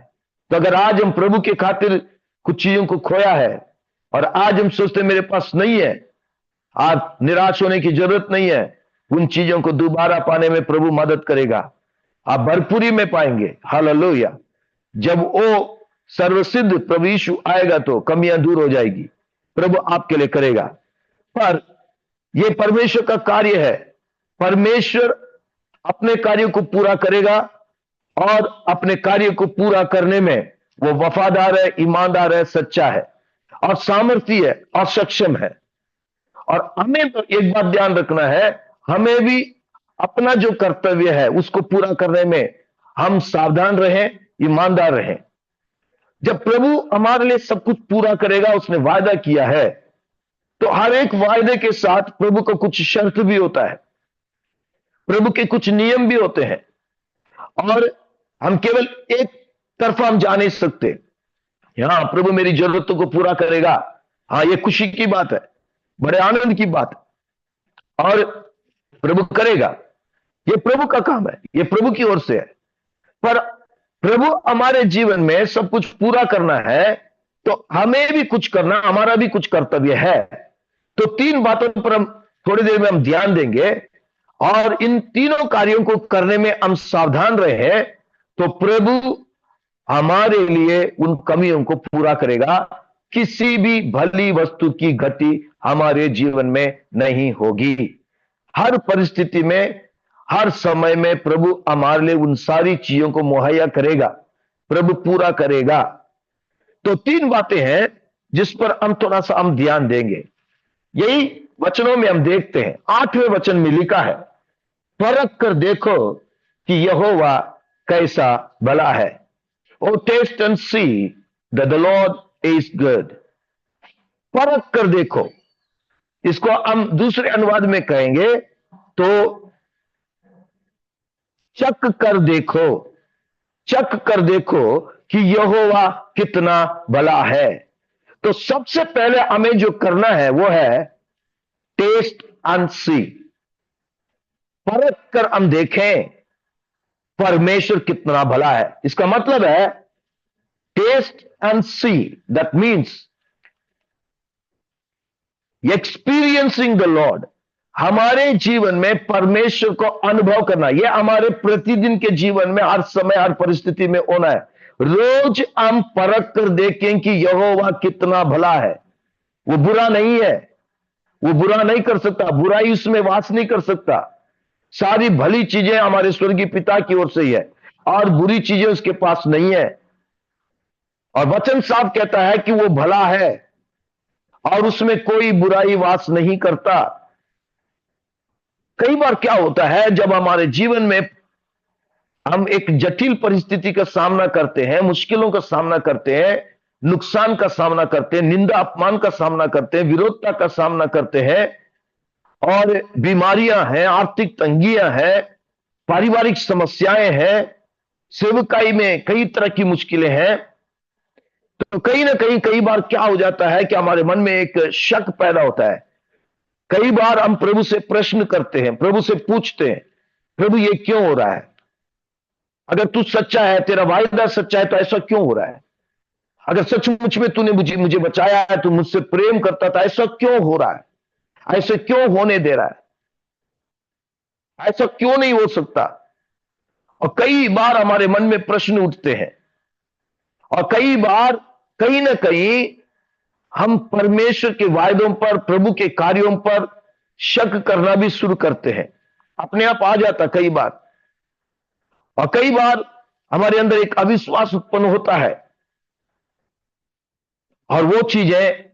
C: तो अगर आज हम प्रभु के खातिर कुछ चीजों को खोया है और आज हम सोचते मेरे पास नहीं है, आज निराश होने की जरूरत नहीं है। उन चीजों को दोबारा पाने में प्रभु मदद करेगा, आप भरपूरी में पाएंगे। हालेलुया। जब वो सर्वसिद्ध प्रभु यीशु आएगा तो कमियां दूर हो जाएगी, प्रभु आपके लिए करेगा। पर यह परमेश्वर का कार्य है, परमेश्वर अपने कार्यों को पूरा करेगा और अपने कार्य को पूरा करने में वो वफादार है, ईमानदार है, सच्चा है और सामर्थ्य है और सक्षम है। और हमें तो एक बात ध्यान रखना है, हमें भी अपना जो कर्तव्य है उसको पूरा करने में हम सावधान रहें, ईमानदार रहें। जब प्रभु हमारे लिए सब कुछ पूरा करेगा, उसने वायदा किया है, तो हर एक वायदे के साथ प्रभु को कुछ शर्त भी होता है, प्रभु के कुछ नियम भी होते हैं। और हम केवल एक तरफा हम जा नहीं सकते, हाँ प्रभु मेरी जरूरतों को पूरा करेगा, हाँ ये खुशी की बात है, बड़े आनंद की बात है, और प्रभु करेगा, ये प्रभु का काम है, ये प्रभु की ओर से है। पर प्रभु हमारे जीवन में सब कुछ पूरा करना है तो हमें भी कुछ करना, हमारा भी कुछ कर्तव्य है। तो 3 बातों पर हम थोड़ी देर में हम ध्यान देंगे, और इन तीनों कार्यों को करने में हम सावधान रहे तो प्रभु हमारे लिए उन कमियों को पूरा करेगा। किसी भी भली वस्तु की घटी हमारे जीवन में नहीं होगी। हर परिस्थिति में, हर समय में प्रभु हमारे लिए उन सारी चीजों को मुहैया करेगा, प्रभु पूरा करेगा। तो तीन बातें हैं जिस पर हम थोड़ा सा ध्यान देंगे। यही वचनों में हम देखते हैं। 8वें वचन में लिखा है, परख कर देखो कि यहोवा कैसा भला है। ओ taste and see that the Lord is good. परख कर देखो, इसको हम दूसरे अनुवाद में कहेंगे तो चक कर देखो, चक कर देखो कि यहोवा कितना भला है। तो सबसे पहले हमें जो करना है वो है टेस्ट एंड सी। परख कर हम देखें परमेश्वर कितना भला है। इसका मतलब है taste and see, that means experiencing the Lord. हमारे जीवन में परमेश्वर को अनुभव करना, यह हमारे प्रतिदिन के जीवन में हर समय हर परिस्थिति में होना है। रोज हम परख कर देखें कि यहोवा कितना भला है। वो बुरा नहीं है, वो बुरा नहीं कर सकता, बुराई उसमें वास नहीं कर सकता। सारी भली चीजें हमारे स्वर्गीय पिता की ओर से ही है और बुरी चीजें उसके पास नहीं है। और वचन साफ कहता है कि वो भला है और उसमें कोई बुराई वास नहीं करता। कई बार क्या होता है, जब हमारे जीवन में हम एक जटिल परिस्थिति का सामना करते हैं, मुश्किलों का सामना करते हैं, नुकसान का सामना करते हैं, निंदा अपमान का सामना करते हैं, विरोधता का सामना करते हैं, और बीमारियां हैं, आर्थिक तंगियां हैं, पारिवारिक समस्याएं हैं, सेवकाई में कई तरह की मुश्किलें हैं, तो कहीं ना कहीं कई बार क्या हो जाता है कि हमारे मन में एक शक पैदा होता है। कई बार हम प्रभु से प्रश्न करते हैं, प्रभु से पूछते हैं, प्रभु ये क्यों हो रहा है? अगर तू सच्चा है, तेरा वायदा सच्चा है, तो ऐसा क्यों हो रहा है? अगर सचमुच में तूने मुझे बचाया है, तू मुझसे प्रेम करता था, ऐसा क्यों हो रहा है? ऐसे क्यों होने दे रहा है? ऐसा क्यों नहीं हो सकता? और कई बार हमारे मन में प्रश्न उठते हैं और कई बार कहीं ना कहीं हम परमेश्वर के वायदों पर, प्रभु के कार्यों पर शक करना भी शुरू करते हैं। अपने आप आ जाता कई बार। और कई बार हमारे अंदर एक अविश्वास उत्पन्न होता है और वो चीजें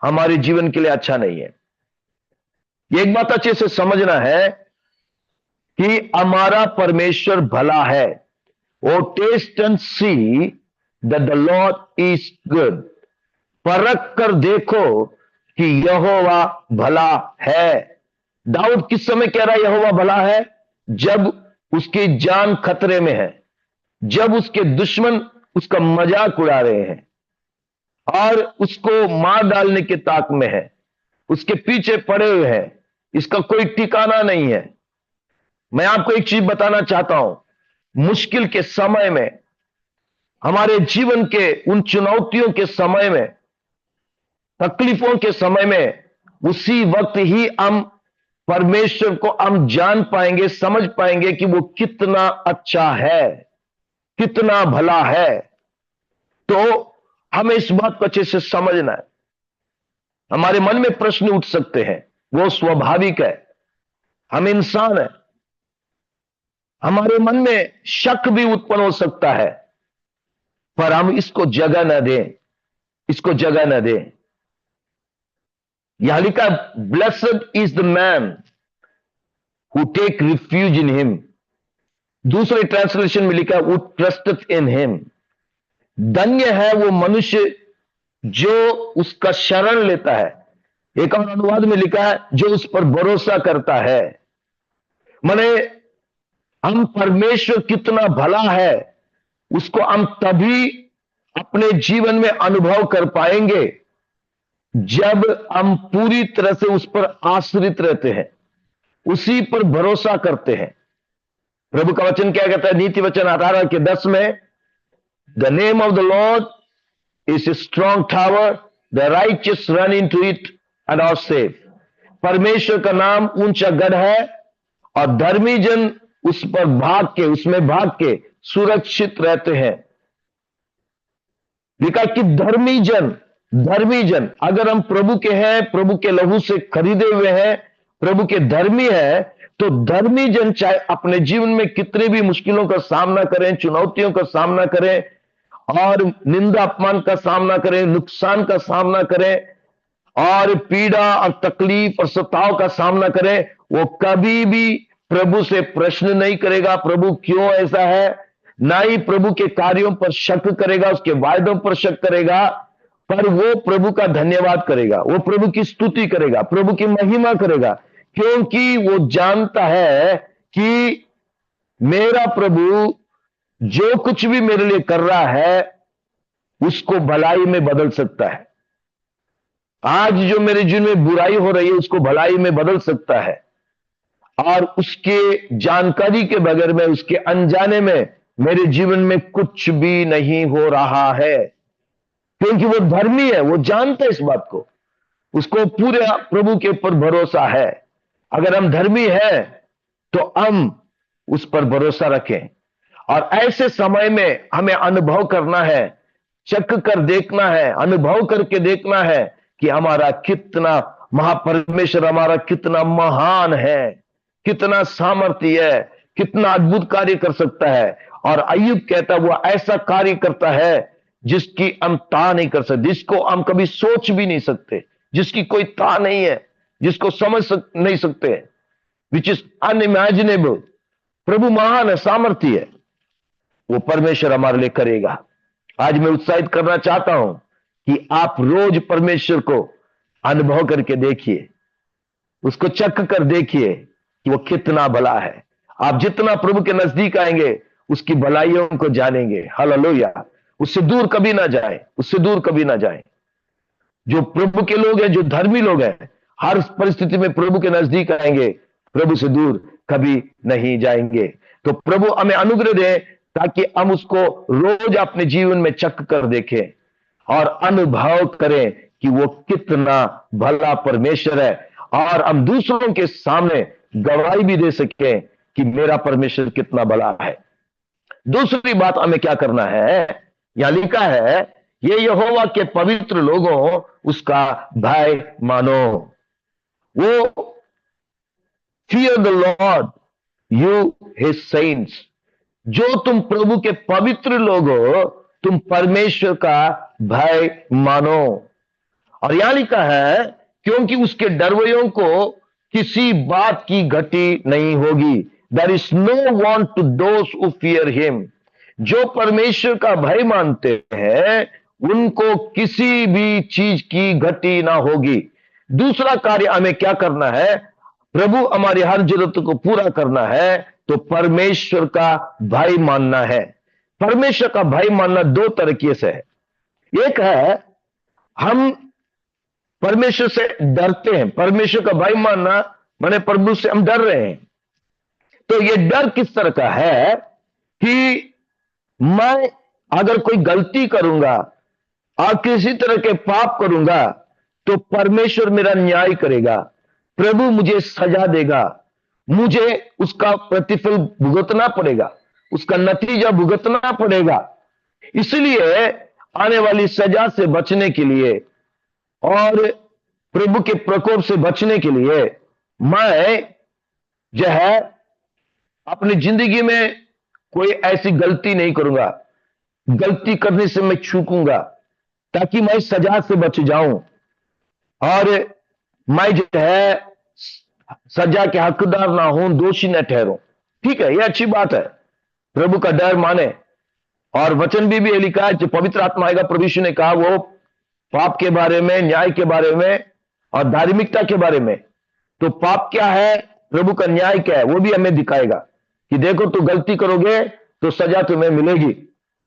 C: हमारे जीवन के लिए अच्छा नहीं है। एक बात अच्छे से समझना है कि हमारा परमेश्वर भला है। ओ taste and see that the Lord is good. परख कर देखो कि यहोवा भला है। दाऊद किस समय कह रहा है यहोवा भला है? जब उसकी जान खतरे में है, जब उसके दुश्मन उसका मजाक उड़ा रहे हैं और उसको मार डालने के ताक में है, उसके पीछे पड़े हुए हैं, इसका कोई ठिकाना नहीं है। मैं आपको एक चीज बताना चाहता हूं, मुश्किल के समय में, हमारे जीवन के उन चुनौतियों के समय में, तकलीफों के समय में, उसी वक्त ही हम परमेश्वर को हम जान पाएंगे, समझ पाएंगे कि वो कितना अच्छा है, कितना भला है। तो हमें इस बात को अच्छे से समझना है। हमारे मन में प्रश्न उठ सकते हैं, वो स्वाभाविक है, हम इंसान हैं। हमारे मन में शक भी उत्पन्न हो सकता है, पर हम इसको जगह न दें, इसको जगह न दें। यहां लिखा, blessed is the man who take refuge in him. दूसरे ट्रांसलेशन में लिखा, हु ट्रस्टेड इन हिम। धन्य है वो मनुष्य जो उसका शरण लेता है। एक और अनुवाद में लिखा है, जो उस पर भरोसा करता है। माने हम परमेश्वर कितना भला है उसको हम तभी अपने जीवन में अनुभव कर पाएंगे जब हम पूरी तरह से उस पर आश्रित रहते हैं, उसी पर भरोसा करते हैं। प्रभु का वचन क्या कहता है? नीति वचन 18:10 में, the name of the Lord is a strong tower, the righteous run into it and are safe. परमेश्वर का नाम ऊंचा गढ़ है और धर्मी जन उस पर भाग के, उसमें भाग के सुरक्षित रहते हैं। लिखा कि धर्मी जन अगर हम प्रभु के हैं, प्रभु के लहू से खरीदे हुए हैं, प्रभु के धर्मी है, तो धर्मी जन चाहे अपने जीवन में कितने भी मुश्किलों का सामना करें, चुनौतियों का सामना करें और निंदा अपमान का सामना करें, नुकसान का सामना करें और पीड़ा और तकलीफ और सताव का सामना करें, वो कभी भी प्रभु से प्रश्न नहीं करेगा प्रभु क्यों ऐसा है, ना ही प्रभु के कार्यों पर शक करेगा, उसके वायदों पर शक करेगा, पर वो प्रभु का धन्यवाद करेगा, वो प्रभु की स्तुति करेगा, प्रभु की महिमा करेगा, क्योंकि वो जानता है कि मेरा प्रभु जो कुछ भी मेरे लिए कर रहा है उसको भलाई में बदल सकता है। आज जो मेरे जीवन में बुराई हो रही है उसको भलाई में बदल सकता है, और उसके जानकारी के बगैर में, उसके अनजाने में मेरे जीवन में कुछ भी नहीं हो रहा है, क्योंकि वो धर्मी है, वो जानता है इस बात को, उसको पूरे प्रभु के ऊपर भरोसा है। अगर हम धर्मी हैं तो हम उस पर भरोसा रखें, और ऐसे समय में हमें अनुभव करना है, चख कर देखना है, अनुभव करके देखना है कि हमारा कितना महापरमेश्वर हमारा कितना महान है, कितना सामर्थ्य है, कितना अद्भुत कार्य कर सकता है। और अय्यूब कहता है वो ऐसा कार्य करता है जिसकी हम ता नहीं कर सकते, जिसको हम कभी सोच भी नहीं सकते, जिसकी कोई ता नहीं है, जिसको नहीं सकते, विच इज अनइमेजिनेबल। प्रभु महान है, सामर्थ्य है, वो परमेश्वर हमारे लिए करेगा। आज मैं उत्साहित करना चाहता हूं कि आप रोज परमेश्वर को अनुभव करके देखिए, उसको चख कर देखिए कि वो कितना भला है। आप जितना प्रभु के नजदीक आएंगे उसकी भलाइयों को जानेंगे। हालेलुया। उससे दूर कभी ना जाए, उससे दूर कभी ना जाए। जो प्रभु के लोग हैं, जो धर्मी लोग हैं, हर परिस्थिति में प्रभु के नजदीक आएंगे, प्रभु से दूर कभी नहीं जाएंगे। तो प्रभु हमें अनुग्रह दे ताकि हम उसको रोज अपने जीवन में चख कर देखें और अनुभव करें कि वो कितना भला परमेश्वर है, और हम दूसरों के सामने गवाही भी दे सकें कि मेरा परमेश्वर कितना भला है। दूसरी बात हमें क्या करना है, यहां लिखा है ये यहोवा के पवित्र लोगों उसका भय मानो। O fear the Lord you his saints, जो तुम प्रभु के पवित्र लोग हो तुम परमेश्वर का भय मानो। और यहां लिखा है क्योंकि उसके डरवैयों को किसी बात की घटी नहीं होगी। There is no want to those who fear him. जो परमेश्वर का भय मानते हैं उनको किसी भी चीज की घटी ना होगी। दूसरा कार्य हमें क्या करना है, प्रभु हमारी हर जरूरत को पूरा करना है, तो परमेश्वर का भय मानना है। परमेश्वर का भय मानना दो तरीके से है। एक है हम परमेश्वर से डरते हैं, परमेश्वर का भय मानना माने प्रभु से हम डर रहे हैं। तो ये डर किस तरह का है कि मैं अगर कोई गलती करूंगा और किसी तरह के पाप करूंगा तो परमेश्वर मेरा न्याय करेगा, प्रभु मुझे सजा देगा, मुझे उसका प्रतिफल भुगतना पड़ेगा, उसका नतीजा भुगतना पड़ेगा। इसलिए आने वाली सजा से बचने के लिए और प्रभु के प्रकोप से बचने के लिए मैं जो है अपनी जिंदगी में कोई ऐसी गलती नहीं करूंगा, गलती करने से मैं चूकूंगा ताकि मैं सजा से बच जाऊं और मैं जो है सजा के हकदार ना हूं, दोषी न ठहरूं। ठीक है, यह अच्छी बात है, प्रभु का डर माने। और वचन भी लिखा है, जो पवित्र आत्मा आएगा, प्रभु यीशु ने कहा वो पाप के बारे में, न्याय के बारे में और धार्मिकता के बारे में। तो पाप क्या है, प्रभु का न्याय क्या है, वो भी हमें दिखाएगा कि देखो तू गलती करोगे तो सजा तुम्हें मिलेगी।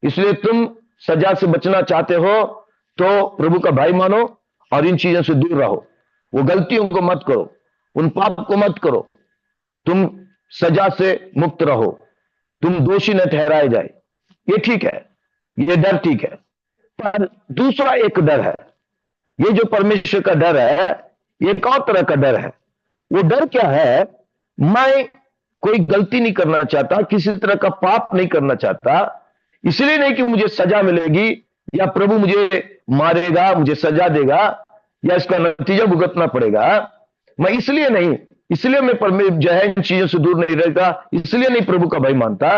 C: इसलिए तुम सजा से बचना चाहते हो तो प्रभु का भय मानो और इन चीजों से दूर रहो। वो गलतियों को मत करो, उन पाप को मत करो, तुम सजा से मुक्त रहो, तुम दोषी न ठहराए जाए। ये ठीक है, ये डर ठीक है। पर दूसरा एक डर है, ये जो परमेश्वर का डर है, ये एक और तरह का डर है। वो डर क्या है, मैं कोई गलती नहीं करना चाहता, किसी तरह का पाप नहीं करना चाहता, इसलिए नहीं कि मुझे सजा मिलेगी, या प्रभु मुझे मारेगा, मुझे सजा देगा, या इसका नतीजा भुगतना पड़ेगा। मैं इसलिए नहीं, इसलिए मैं जो है इन चीजों से दूर नहीं रहता, इसलिए नहीं प्रभु का भय मानता।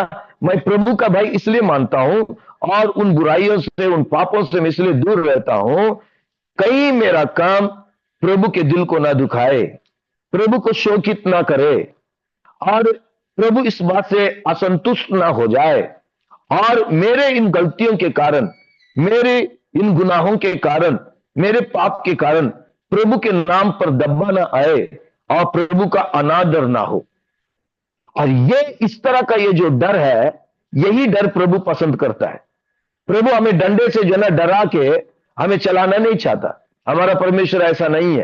C: मैं प्रभु का भय इसलिए मानता हूं और उन बुराइयों से, उन पापों से मैं इसलिए दूर रहता हूं, कहीं मेरा काम प्रभु के दिल को ना दुखाए, प्रभु को शोकित ना करे, और प्रभु इस बात से असंतुष्ट ना हो जाए, और मेरे इन गलतियों के कारण, मेरे इन गुनाहों के कारण, मेरे पाप के कारण प्रभु के नाम पर दब्बा ना आए और प्रभु का अनादर ना हो। और ये इस तरह का ये जो डर है, यही डर प्रभु पसंद करता है। प्रभु हमें डंडे से जो ना डरा के हमें चलाना नहीं चाहता। हमारा परमेश्वर ऐसा नहीं है।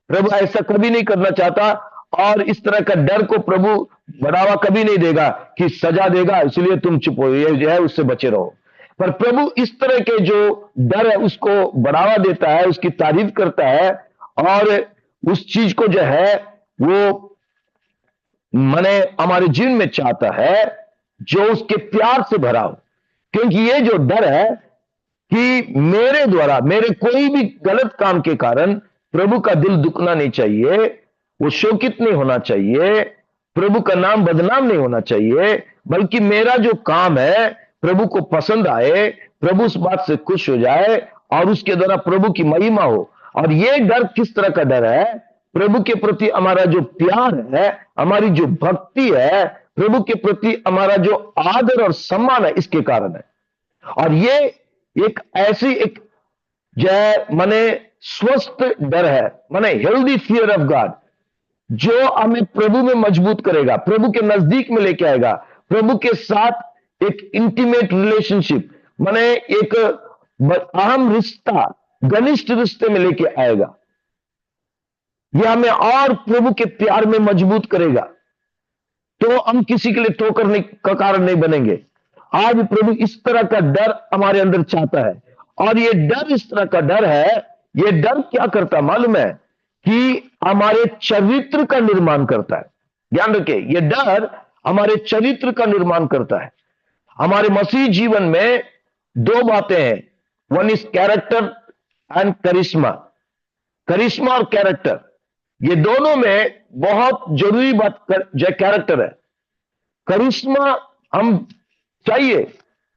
C: प्रभु ऐसा कभी नहीं करना चाहता, और इस तरह का डर को प्रभु बढ़ावा कभी नहीं देगा कि सजा देगा इसलिए तुम चुप हो, ये जो है उससे बचे रहो। पर प्रभु इस तरह के जो डर है उसको बढ़ावा देता है, उसकी तारीफ करता है, और उस चीज को जो है वो मने हमारे जीवन में चाहता है जो उसके प्यार से भरा हो। क्योंकि ये जो डर है कि मेरे द्वारा, मेरे कोई भी गलत काम के कारण प्रभु का दिल दुखना नहीं चाहिए, वो शोकित नहीं होना चाहिए, प्रभु का नाम बदनाम नहीं होना चाहिए, बल्कि मेरा जो काम है प्रभु को पसंद आए, प्रभु उस बात से खुश हो जाए और उसके द्वारा प्रभु की महिमा हो। और ये डर किस तरह का डर है? प्रभु के प्रति हमारा जो प्यार है, हमारी जो भक्ति है, प्रभु के प्रति हमारा जो आदर और सम्मान है, इसके कारण है। और ये एक ऐसी एक जो माने स्वस्थ डर है, माने हेल्दी फियर ऑफ गॉड, जो हमें प्रभु में मजबूत करेगा, प्रभु के नजदीक में लेके आएगा, प्रभु के साथ एक इंटीमेट रिलेशनशिप, माने एक अहम रिश्ता, घनिष्ठ रिश्ते में लेके आएगा। यह हमें और प्रभु के प्यार में मजबूत करेगा, तो हम किसी के लिए ठोकर का कारण नहीं बनेंगे। आज प्रभु इस तरह का डर हमारे अंदर चाहता है, और यह डर इस तरह का डर है, यह डर क्या करता मालूम है? कि हमारे चरित्र का निर्माण करता है। ध्यान रखिए, यह डर हमारे चरित्र का निर्माण करता है। हमारे मसीह जीवन में दो बातें हैं, वन इज कैरेक्टर एंड करिश्मा। करिश्मा और कैरेक्टर, ये दोनों में बहुत जरूरी बात जो कैरेक्टर है। करिश्मा हम चाहिए,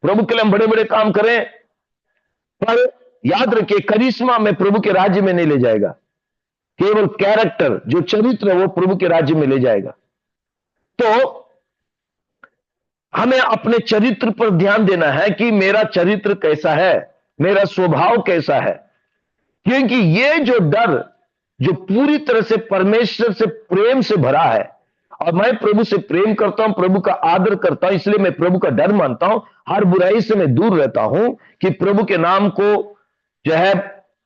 C: प्रभु के लिए हम बड़े बड़े काम करें, पर याद रखिए करिश्मा हमें प्रभु के राज्य में नहीं ले जाएगा। केवल कैरेक्टर, जो चरित्र है, वो प्रभु के राज्य में ले जाएगा। तो हमें अपने चरित्र पर ध्यान देना है कि मेरा चरित्र कैसा है, मेरा स्वभाव कैसा है। क्योंकि ये जो डर जो पूरी तरह से परमेश्वर से प्रेम से भरा है, और मैं प्रभु से प्रेम करता हूं, प्रभु का आदर करता हूं, इसलिए मैं प्रभु का डर मानता हूं, हर बुराई से मैं दूर रहता हूं कि प्रभु के नाम को जो है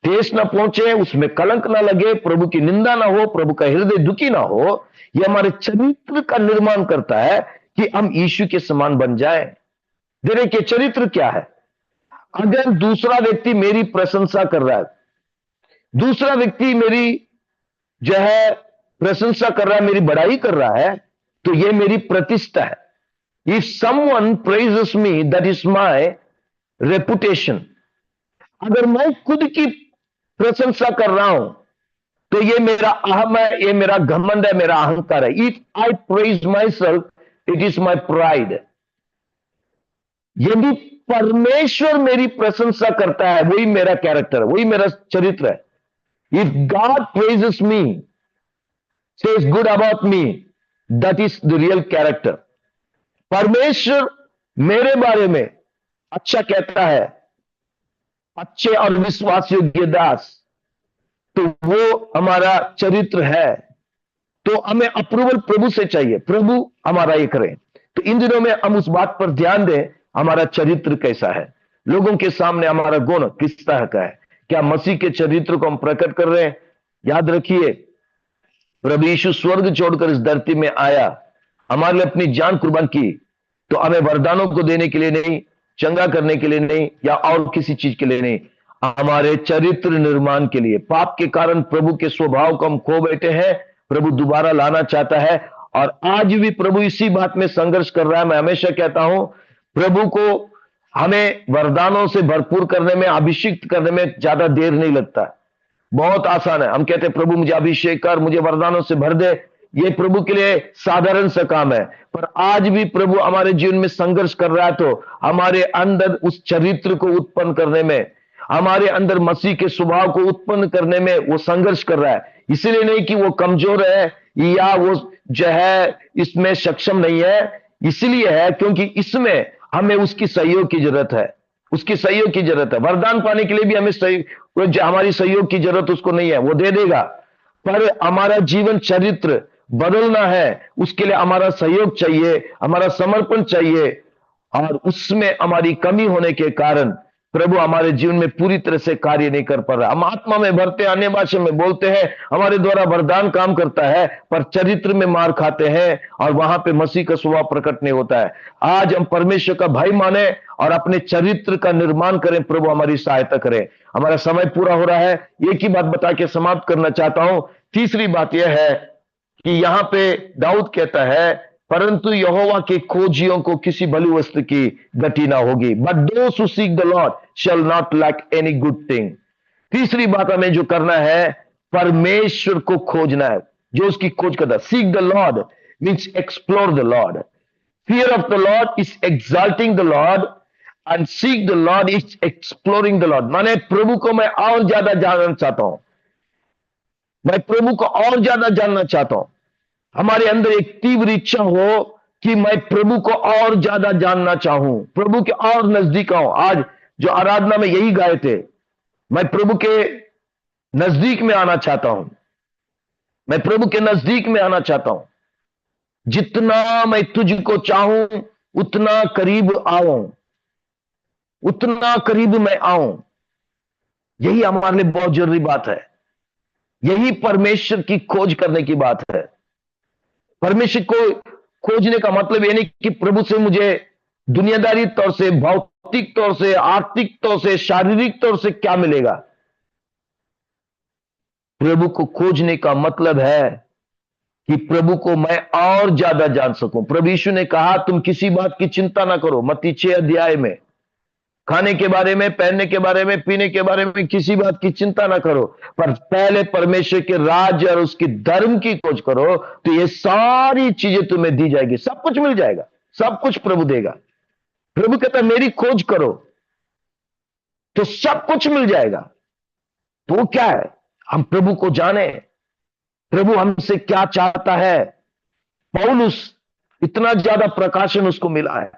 C: ठेस ना पहुंचे, उसमें कलंक ना लगे, प्रभु की निंदा ना हो, प्रभु का हृदय दुखी ना हो। यह हमारे चरित्र का निर्माण करता है कि हम यीशु के समान बन जाएं। देखिए चरित्र क्या है? अगर दूसरा व्यक्ति मेरी प्रशंसा कर रहा है, दूसरा व्यक्ति मेरी जो है प्रशंसा कर रहा है, मेरी बड़ाई कर रहा है, तो यह मेरी प्रतिष्ठा है। If someone praises me, that is my reputation. अगर मैं खुद की प्रशंसा कर रहा हूं तो यह मेरा अहम है, यह मेरा घमंड है, मेरा अहंकार है। If I praise my self, it is my pride. यदि परमेश्वर मेरी प्रशंसा करता है, वही मेरा कैरेक्टर है, वही मेरा चरित्र है। If God praises me, says good about me, that is the real character. परमेश्वर मेरे बारे में अच्छा कहता है, अच्छे और विश्वास योग्य दास, तो वो हमारा चरित्र है। तो हमें अप्रूवल प्रभु से चाहिए, प्रभु हमारा ये करें। तो इन दिनों में हम उस बात पर ध्यान दें, हमारा चरित्र कैसा है, लोगों के सामने हमारा गुण किस तरह का है, क्या मसीह के चरित्र को हम प्रकट कर रहे हैं? याद रखिए, प्रभु यीशु स्वर्ग छोड़कर इस धरती में आया, हमारे लिए अपनी जान कुर्बान की, तो हमें वरदानों को देने के लिए नहीं, चंगा करने के लिए नहीं, या और किसी चीज के लिए नहीं, हमारे चरित्र निर्माण के लिए। पाप के कारण प्रभु के स्वभाव को हम खो बैठे हैं, प्रभु दोबारा लाना चाहता है, और आज भी प्रभु इसी बात में संघर्ष कर रहा है। मैं हमेशा कहता हूं, प्रभु को हमें वरदानों से भरपूर करने में, अभिषेक करने में ज्यादा देर नहीं लगता। बहुत आसान है। हम कहते हैं प्रभु मुझे अभिषेक कर, मुझे वरदानों से भर दे। ये प्रभु के लिए साधारण सा काम है, पर आज भी प्रभु हमारे जीवन में संघर्ष कर रहा है, तो हमारे अंदर उस चरित्र को उत्पन्न करने में, हमारे अंदर मसीह के स्वभाव को उत्पन्न करने में वो संघर्ष कर रहा है। इसलिए नहीं कि वो कमजोर है या वो जो है इसमें सक्षम नहीं है, इसलिए है क्योंकि इसमें हमें उसकी सहयोग की जरूरत है। उसकी सहयोग की जरूरत है। वरदान पाने के लिए भी हमें हमारी सहयोग की जरूरत उसको नहीं है, वो दे देगा। पर हमारा जीवन चरित्र बदलना है, उसके लिए हमारा सहयोग चाहिए, हमारा समर्पण चाहिए। और उसमें हमारी कमी होने के कारण प्रभु हमारे जीवन में पूरी तरह से कार्य नहीं कर पा रहा। हम आत्मा में भरते, अन्य भाषा में बोलते हैं, हमारे द्वारा वरदान काम करता है, पर चरित्र में मार खाते हैं और वहां पे मसीह का स्वभाव प्रकट नहीं होता है। आज हम परमेश्वर का भय माने और अपने चरित्र का निर्माण करें। प्रभु हमारी सहायता करें। हमारा समय पूरा हो रहा है, एक ही बात बता के समाप्त करना चाहता हूं। तीसरी बात यह है कि यहां पे दाऊद कहता है, परंतु यहोवा के खोजियों को किसी भली वस्तु की गति ना होगी। But those who seek the Lord shall not lack any good thing. तीसरी बात हमें जो करना है, परमेश्वर को खोजना है। जो उसकी खोज करता है, seek the lord means explore the lord. Fear of the Lord is exalting the lord and seek the Lord is exploring the lord. माने प्रभु को मैं और ज्यादा जानना चाहता हूं, मैं प्रभु को और ज्यादा जानना चाहता हूं। हमारे अंदर एक तीव्र इच्छा हो कि मैं प्रभु को और ज्यादा जानना चाहूं, प्रभु के और नजदीक आऊं। आज जो आराधना में यही गाए थे, मैं प्रभु के नजदीक में आना चाहता हूं, मैं प्रभु के नजदीक में आना चाहता हूं। जितना मैं तुझको चाहूं उतना करीब आऊं, उतना करीब मैं आऊं। यही हमारे लिए बहुत जरूरी बात है। यही परमेश्वर की खोज करने की बात है। परमेश्वर को खोजने का मतलब यह नहीं कि प्रभु से मुझे दुनियादारी तौर से, भौतिक तौर से, आर्थिक तौर से, शारीरिक तौर से क्या मिलेगा। प्रभु को खोजने का मतलब है कि प्रभु को मैं और ज्यादा जान सकूं। प्रभु यीशु ने कहा, तुम किसी बात की चिंता ना करो। मत्ती 6 अध्याय में, खाने के बारे में, पहनने के बारे में, पीने के बारे में किसी बात की चिंता ना करो, पर पहले परमेश्वर के राज्य और उसके धर्म की खोज करो, तो ये सारी चीजें तुम्हें दी जाएगी। सब कुछ मिल जाएगा, सब कुछ प्रभु देगा। प्रभु कहता है मेरी खोज करो तो सब कुछ मिल जाएगा। तो वो क्या है? हम प्रभु को जाने, प्रभु हमसे क्या चाहता है। पौलुस, इतना ज्यादा प्रकाशन उसको मिला है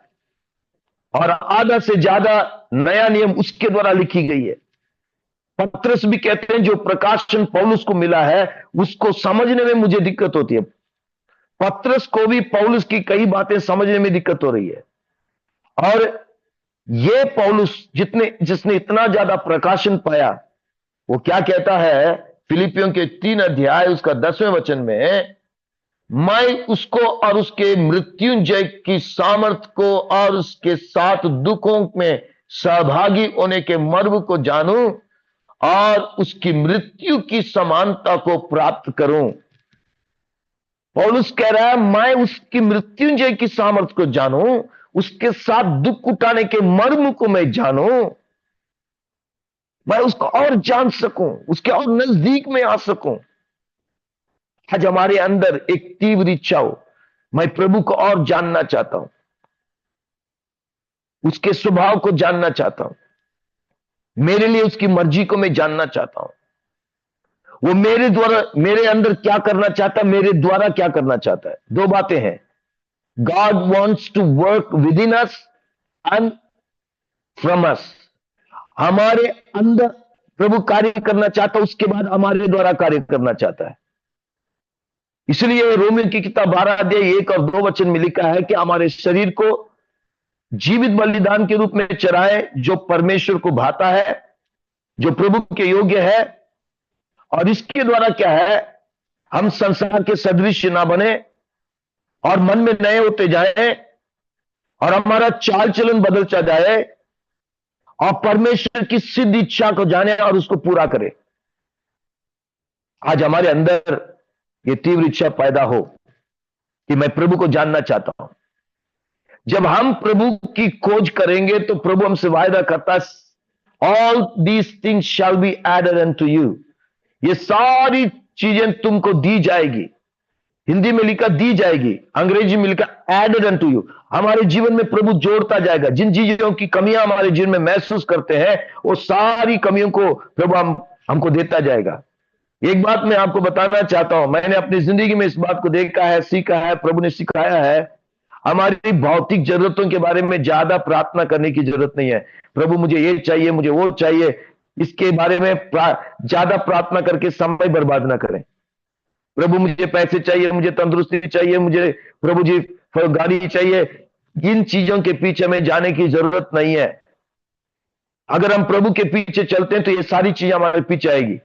C: और आधा से ज्यादा नया नियम उसके द्वारा लिखी गई है। पत्रस भी कहते हैं, जो प्रकाशन पौलुस को मिला है उसको समझने में मुझे दिक्कत होती है। पत्रस को भी पौलुस की कई बातें समझने में दिक्कत हो रही है। और ये पौलुस जिसने इतना ज्यादा प्रकाशन पाया, वो क्या कहता है फिलिपियों के 3 अध्याय उसका 10वें वचन में, मैं उसको और उसके मृत्युंजय की सामर्थ को और उसके साथ दुखों में सहभागी होने के मर्म को जानूं और उसकी मृत्यु की समानता को प्राप्त करूं। पौलुस कह रहा है, मैं उसकी मृत्युंजय की सामर्थ को जानूं, उसके साथ दुख उठाने के मर्म को मैं जानूं, मैं उसको और जान सकूं, उसके और नजदीक में आ सकूं। आज हमारे अंदर एक तीव्र इच्छा हो, मैं प्रभु को और जानना चाहता हूं, उसके स्वभाव को जानना चाहता हूं, मेरे लिए उसकी मर्जी को मैं जानना चाहता हूं। वो मेरे द्वारा, मेरे अंदर क्या करना चाहता है, मेरे द्वारा क्या करना चाहता है। दो बातें हैं, God wants to work within us and from us. हमारे अंदर प्रभु कार्य करना चाहता है, उसके बाद हमारे द्वारा कार्य करना चाहता है। इसलिए रोमियो की किताब 12 अध्याय 1 और 2 वचन में लिखा है कि हमारे शरीर को जीवित बलिदान के रूप में चढ़ाए, जो परमेश्वर को भाता है, जो प्रभु के योग्य है। और इसके द्वारा क्या है, हम संसार के सदृश ना बने और मन में नए होते जाए और हमारा चाल चलन बदलता जाए और परमेश्वर की सिद्ध इच्छा को जाने और उसको पूरा करे। आज हमारे अंदर ये तीव्र इच्छा पैदा हो कि मैं प्रभु को जानना चाहता हूं। जब हम प्रभु की खोज करेंगे तो प्रभु हमसे वायदा करता है, all these things shall be added unto you, ये सारी चीजें तुमको दी जाएगी। हिंदी में लिखा दी जाएगी, अंग्रेजी में लिखा एडेड अनटू यू। हमारे जीवन में प्रभु जोड़ता जाएगा। जिन चीजों की कमियां हमारे जीवन में महसूस करते हैं, वो सारी कमियों को प्रभु हमको देता जाएगा। एक बात मैं आपको बताना चाहता हूं, मैंने अपनी जिंदगी में इस बात को देखा है, सीखा है, प्रभु ने सिखाया है। हमारी भौतिक जरूरतों के बारे में ज्यादा प्रार्थना करने की जरूरत नहीं है। प्रभु मुझे ये चाहिए, मुझे वो चाहिए, इसके बारे में ज्यादा प्रार्थना करके समय बर्बाद ना करें। प्रभु मुझे पैसे चाहिए, मुझे तंदुरुस्ती चाहिए, मुझे प्रभु जी गाड़ी चाहिए, इन चीजों के पीछे में जाने की जरूरत नहीं है। अगर हम प्रभु के पीछे चलते हैं तो ये सारी चीजें हमारे पीछे आएगी।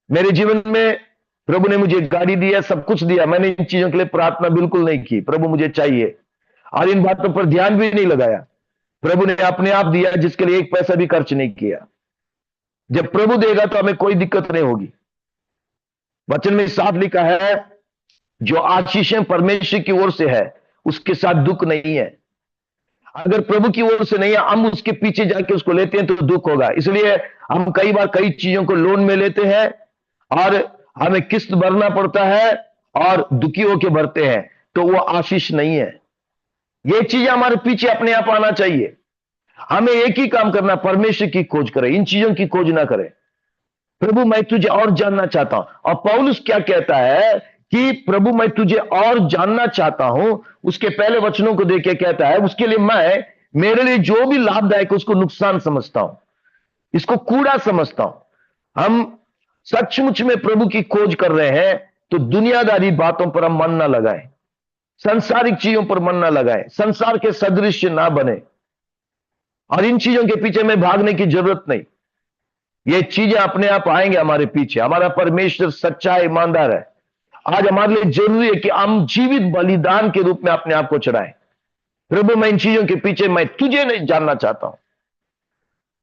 C: मेरे जीवन में प्रभु ने मुझे गाड़ी दिया, सब कुछ दिया, मैंने इन चीजों के लिए प्रार्थना बिल्कुल नहीं की। प्रभु मुझे चाहिए, और इन बातों पर ध्यान भी नहीं लगाया। प्रभु ने अपने आप दिया, जिसके लिए एक पैसा भी खर्च नहीं किया। जब प्रभु देगा तो हमें कोई दिक्कत नहीं होगी। वचन में साफ लिखा है, जो आशीषें परमेश्वर की ओर से है उसके साथ दुख नहीं है। अगर प्रभु की ओर से नहीं है, हम उसके पीछे जाके उसको लेते हैं तो दुख होगा। इसलिए हम कई बार कई चीजों को लोन में लेते हैं और हमें किस्त भरना पड़ता है और दुखी होकर भरते हैं, तो वो आशीष नहीं है। ये चीजें हमारे पीछे अपने आप आना चाहिए। हमें एक ही काम करना, परमेश्वर की खोज करें, इन चीजों की खोज ना करें। प्रभु मैं तुझे और जानना चाहता हूं। और पौलुस क्या कहता है कि प्रभु मैं तुझे और जानना चाहता हूं, उसके पहले वचनों को देख के कहता है, उसके लिए मैं मेरे लिए जो भी लाभदायक उसको नुकसान समझता हूं, इसको कूड़ा समझता हूं। हम सचमुच में प्रभु की खोज कर रहे हैं तो दुनियादारी बातों पर हम मन ना लगाएं, सांसारिक चीजों पर मन ना लगाएं, संसार के सदृश ना बने, और इन चीजों के पीछे में भागने की जरूरत नहीं। ये चीजें अपने आप आएंगे हमारे पीछे। हमारा परमेश्वर सच्चा ईमानदार है। आज हमारे लिए जरूरी है कि हम जीवित बलिदान के रूप में अपने आप को चढ़ाएं। प्रभु मैं इन चीजों के पीछे, मैं तुझे नहीं जानना चाहता हूं।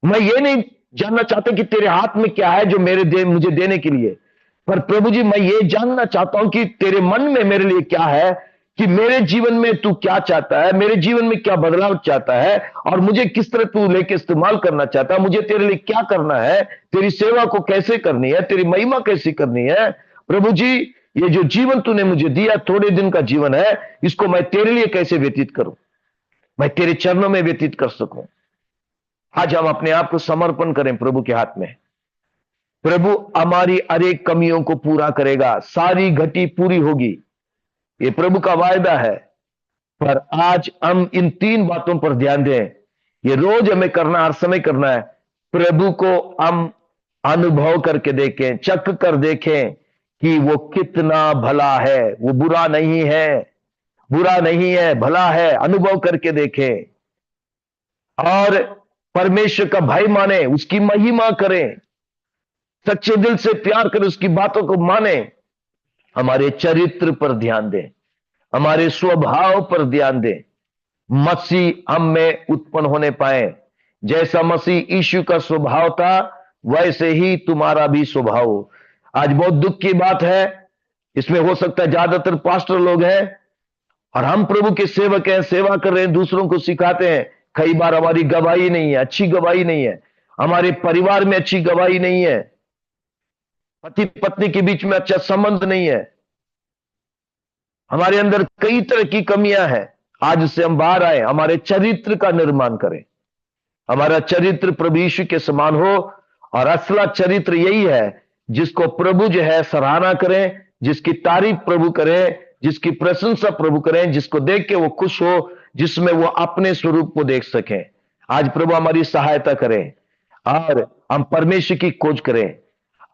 C: मैं ये नहीं जानना चाहता कि तेरे हाथ में क्या है जो मुझे देने के लिए, पर प्रभु जी मैं ये जानना चाहता हूं कि तेरे मन में मेरे लिए क्या है, कि मेरे जीवन में तू क्या चाहता है, मेरे जीवन में क्या बदलाव चाहता है, और मुझे किस तरह तू लेके इस्तेमाल करना चाहता है। मुझे तेरे लिए क्या करना है, तेरी सेवा को कैसे करनी है, तेरी महिमा कैसे करनी है। प्रभु जी ये जो जीवन तूने मुझे दिया, थोड़े दिन का जीवन है, इसको मैं तेरे लिए कैसे व्यतीत करूं, मैं तेरे चरणों में व्यतीत कर सकूं। आज हम अपने आप को समर्पण करें प्रभु के हाथ में। प्रभु हमारी अनेक कमियों को पूरा करेगा, सारी घटी पूरी होगी, ये प्रभु का वायदा है। पर आज हम इन 3 बातों पर ध्यान दें। ये रोज हमें करना, हर समय करना है। प्रभु को हम अनुभव करके देखें, चख कर देखें कि वो कितना भला है। वो बुरा नहीं है, बुरा नहीं है, भला है। अनुभव करके देखें और परमेश्वर का भय माने, उसकी महिमा करें, सच्चे दिल से प्यार करें, उसकी बातों को माने। हमारे चरित्र पर ध्यान दें, हमारे स्वभाव पर ध्यान दें। मसीह हम में उत्पन्न होने पाए। जैसा मसीह यीशु का स्वभाव था, वैसे ही तुम्हारा भी स्वभाव हो। आज बहुत दुख की बात है, इसमें हो सकता है ज्यादातर पास्टर लोग हैं और हम प्रभु के सेवक हैं, सेवा कर रहे हैं, दूसरों को सिखाते हैं। कई बार हमारी गवाही नहीं है, अच्छी गवाही नहीं है, हमारे परिवार में अच्छी गवाही नहीं है, पति पत्नी के बीच में अच्छा संबंध नहीं है, हमारे अंदर कई तरह की कमियां हैं। आज उससे हम बाहर आए, हमारे चरित्र का निर्माण करें। हमारा चरित्र प्रभु यीशु के समान हो, और असला चरित्र यही है जिसको प्रभु जो है सराहना करें, जिसकी तारीफ प्रभु करें, जिसकी प्रशंसा प्रभु करें, जिसको देख के वो खुश हो, जिसमें वो अपने स्वरूप को देख सकें। आज प्रभु हमारी सहायता करें और हम परमेश्वर की खोज करें,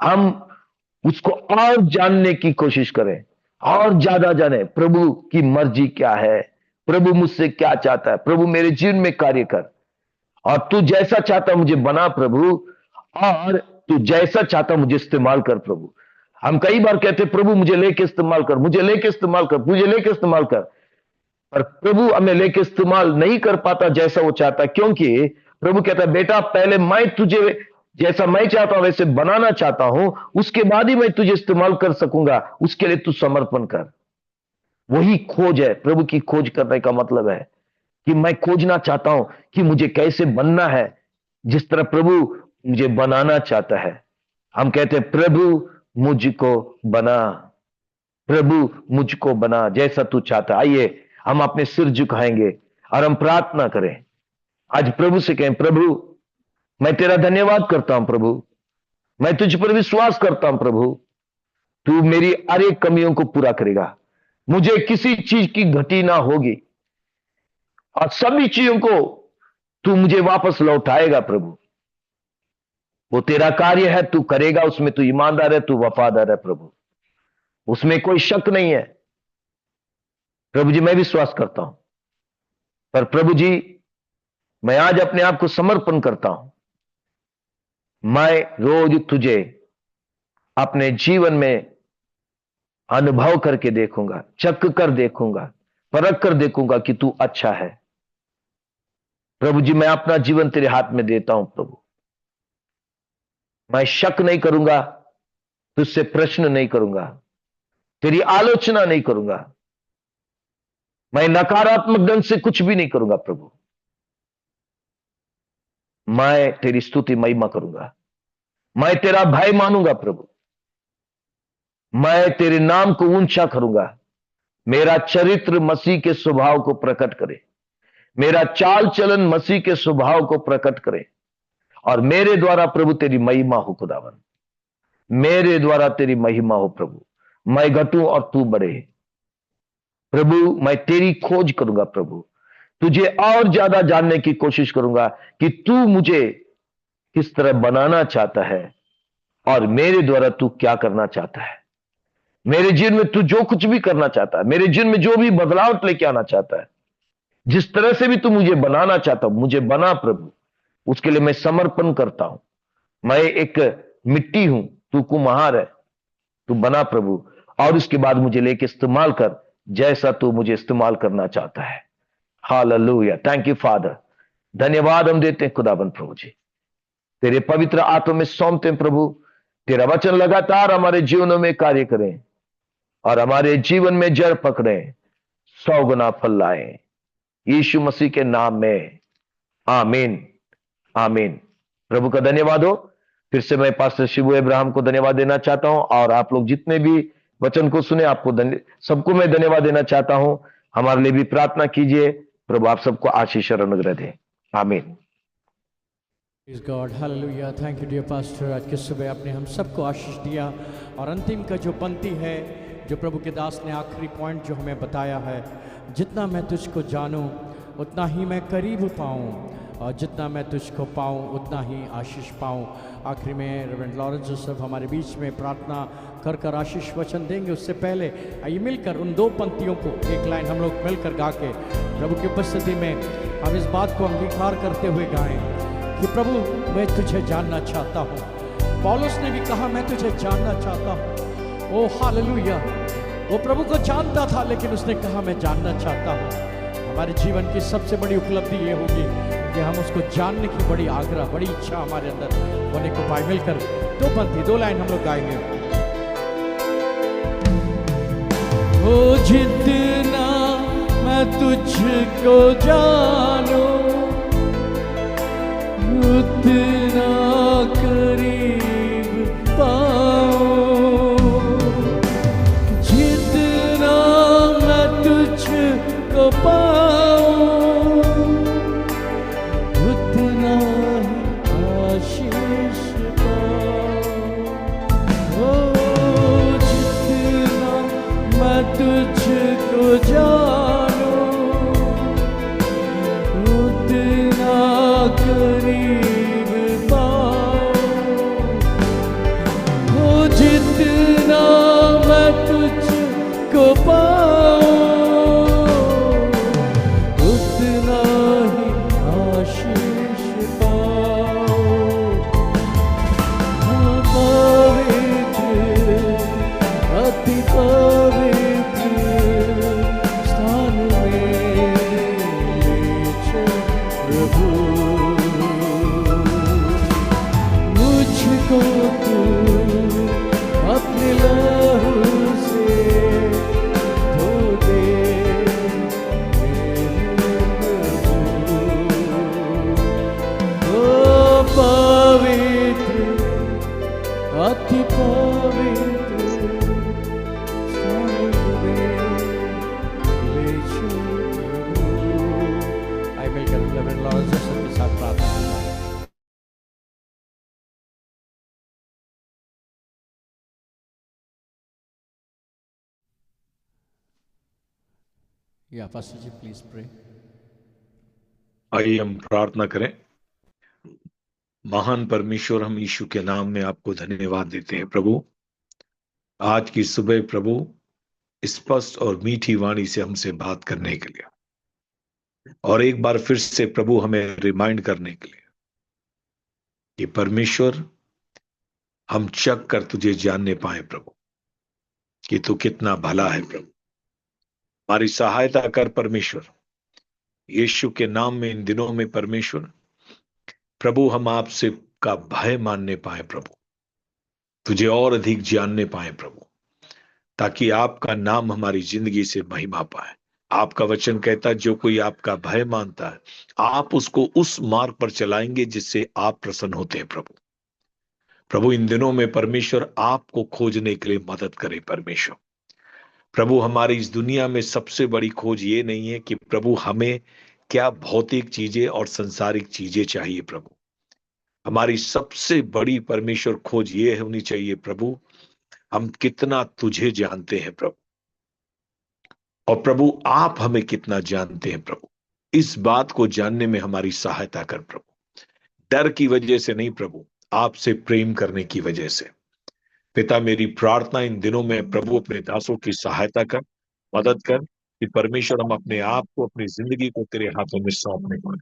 C: हम उसको और जानने की कोशिश करें, और ज्यादा जाने प्रभु की मर्जी क्या है, प्रभु मुझसे क्या चाहता है। प्रभु मेरे जीवन में कार्य कर, और तू जैसा चाहता मुझे बना प्रभु, और तू जैसा चाहता मुझे इस्तेमाल कर प्रभु। हम कई बार कहते प्रभु मुझे लेके इस्तेमाल कर, मुझे लेके इस्तेमाल कर, मुझे लेके इस्तेमाल कर, पर प्रभु हमें लेके इस्तेमाल नहीं कर पाता जैसा वो चाहता, क्योंकि प्रभु कहता है बेटा पहले मैं तुझे जैसा मैं चाहता हूं वैसे बनाना चाहता हूं, उसके बाद ही मैं तुझे इस्तेमाल कर सकूंगा। उसके लिए तू समर्पण कर। वही खोज है, प्रभु की खोज करने का मतलब है। कि मैं खोजना चाहता हूं कि मुझे कैसे बनना है, जिस तरह प्रभु मुझे बनाना चाहता है। हम कहते हैं प्रभु मुझको बना, प्रभु मुझको बना जैसा तू चाहता। आइए हम अपने सिर झुकाएंगे और हम प्रार्थना करें। आज प्रभु से कहें, प्रभु मैं तेरा धन्यवाद करता हूं प्रभु, मैं तुझ पर विश्वास करता हूं प्रभु, तू मेरी हर एक कमियों को पूरा करेगा, मुझे किसी चीज की घटी ना होगी और सभी चीजों को तू मुझे वापस लौटाएगा प्रभु। वो तेरा कार्य है, तू करेगा, उसमें तू ईमानदार है, तू वफादार है प्रभु, उसमें कोई शक नहीं है। प्रभु जी मैं विश्वास करता हूं, पर प्रभु जी मैं आज अपने आप को समर्पण करता हूं। मैं रोज तुझे अपने जीवन में अनुभव करके देखूंगा, चख कर देखूंगा, परख कर देखूंगा कि तू अच्छा है। प्रभु जी मैं अपना जीवन तेरे हाथ में देता हूं प्रभु, मैं शक नहीं करूंगा, तुझसे प्रश्न नहीं करूंगा, तेरी आलोचना नहीं करूंगा, मैं नकारात्मक ढंग से कुछ भी नहीं करूंगा प्रभु। मैं तेरी स्तुति महिमा करूंगा, मैं तेरा भय मानूंगा प्रभु, मैं तेरे नाम को ऊंचा करूंगा। मेरा चरित्र मसीह के स्वभाव को प्रकट करे, मेरा चाल चलन मसीह के स्वभाव को प्रकट करे, और मेरे द्वारा प्रभु तेरी महिमा हो खुदावन, मेरे द्वारा तेरी महिमा हो प्रभु। मैं घटूं और तू बढ़े प्रभु, मैं तेरी खोज करूंगा प्रभु, तुझे और ज्यादा जानने की कोशिश करूंगा कि तू मुझे किस तरह बनाना चाहता है और मेरे द्वारा तू क्या करना चाहता है। मेरे जीवन में तू जो कुछ भी करना चाहता है, मेरे जीवन में जो भी बदलाव लेके आना चाहता है, जिस तरह से भी तू मुझे बनाना चाहता हूं, मुझे बना प्रभु, उसके लिए मैं समर्पण करता हूं। मैं एक मिट्टी हूं, तू कुम्हार है, तू बना प्रभु, और उसके बाद मुझे लेके इस्तेमाल कर जैसा तू मुझे इस्तेमाल करना चाहता है। Hallelujah, thank you father. धन्यवाद हम देते हैं खुदाबंद प्रभु जी, तेरे पवित्र आत्मा में सौंपते हैं प्रभु। तेरा वचन लगातार हमारे जीवनों में कार्य करें और हमारे जीवन में जड़ पकड़े, 100 गुना फल लाए, यीशु मसीह के नाम में, आमीन आमीन। प्रभु का धन्यवाद हो। फिर से मैं पास्टर शिबू इब्राहिम को धन्यवाद देना चाहता हूं, और आप लोग जितने भी वचन को सुने आपको सबको मैं धन्यवाद देना चाहता हूं। हमारे लिए भी प्रार्थना कीजिए, प्रभु आप सबको आशीष और अनुग्रह दे, आमीन।
A: Praise God, hallelujah, thank you dear pastor। आज के सुबह आपने हम सबको आशीष दिया, और अंतिम का जो पंक्ति है, जो प्रभु के दास ने आखिरी पॉइंट जो हमें बताया है, जितना मैं तुझको जानूं उतना ही मैं करीब पाऊं, और जितना मैं तुझको पाऊं उतना ही आशीष पाऊं। आखिरी में रेवरेंड लॉरेंस जोसेफ हमारे बीच में प्रार्थना कर कर आशीष वचन देंगे। उससे पहले आइए मिलकर उन 2 पंक्तियों को एक लाइन हम लोग मिलकर गा के प्रभु की उपस्थिति में हम इस बात को अंगीकार करते हुए गाएं कि प्रभु मैं तुझे जानना चाहता हूँ। पौलुस ने भी कहा मैं तुझे जानना चाहता हूँ। ओ हालेलुया, वो प्रभु को जानता था, लेकिन उसने कहा मैं जानना चाहता हूँ। हमारे जीवन की सबसे बड़ी उपलब्धि ये होगी कि हम उसको जानने की बड़ी आग्रह, बड़ी इच्छा हमारे अंदर होने को पाए। मिलकर 2 पंक्ति 2 लाइन हम लोग गाएंगे।
B: ओ जितना मैं तुझको जानूं उतना करीब पाऊं, जितना मैं तुझको पाऊं उतना ही आशीष पाऊं। ओ जितना मैं तुझको जानूं उतना करीब पाऊं, ओ जितना मैं तुझको पाऊं उतना ही आशीष पाऊं। पवित्र अति पवित्र स्थान में ले चल प्रभु, मुझको तू अपने लहू से अति पवित्र स्थान में ले चलो।
A: आइए मिलकर रेवरेंड लॉरेंस जोसेफ के साथ प्रार्थना करना है। या पास्टर जी प्लीज प्रे।
D: आइए हम प्रार्थना करें। महान परमेश्वर, हम यीशु के नाम में आपको धन्यवाद देते हैं प्रभु। आज की सुबह प्रभु स्पष्ट और मीठी वाणी से हमसे बात करने के लिए, और एक बार फिर से प्रभु हमें रिमाइंड करने के लिए कि परमेश्वर हम चक कर तुझे जानने पाए प्रभु, कि तू कितना भला है प्रभु। हमारी सहायता कर परमेश्वर, यीशु के नाम में इन दिनों में परमेश्वर प्रभु हम आपसे का भय मानने पाए प्रभु, तुझे और अधिक जानने पाए प्रभु, ताकि आपका नाम हमारी जिंदगी से महिमा पाए। आपका वचन कहता है जो कोई आपका भय मानता है आप उसको उस मार्ग पर चलाएंगे जिससे आप प्रसन्न होते हैं प्रभु। प्रभु इन दिनों में परमेश्वर आपको खोजने के लिए मदद करे परमेश्वर। प्रभु हमारी इस दुनिया में सबसे बड़ी खोज ये नहीं है कि प्रभु हमें क्या भौतिक चीजें और संसारिक चीजें चाहिए प्रभु। हमारी सबसे बड़ी परमेश्वर खोज ये होनी चाहिए प्रभु, हम कितना तुझे जानते हैं प्रभु, और प्रभु आप हमें कितना जानते हैं प्रभु। इस बात को जानने में हमारी सहायता कर प्रभु, डर की वजह से नहीं प्रभु, आपसे प्रेम करने की वजह से। पिता मेरी प्रार्थना इन दिनों में प्रभु अपने दासों की सहायता कर, मदद कर कि परमेश्वर हम अपने आप को, अपनी जिंदगी को तेरे हाथों में सौंपने पाए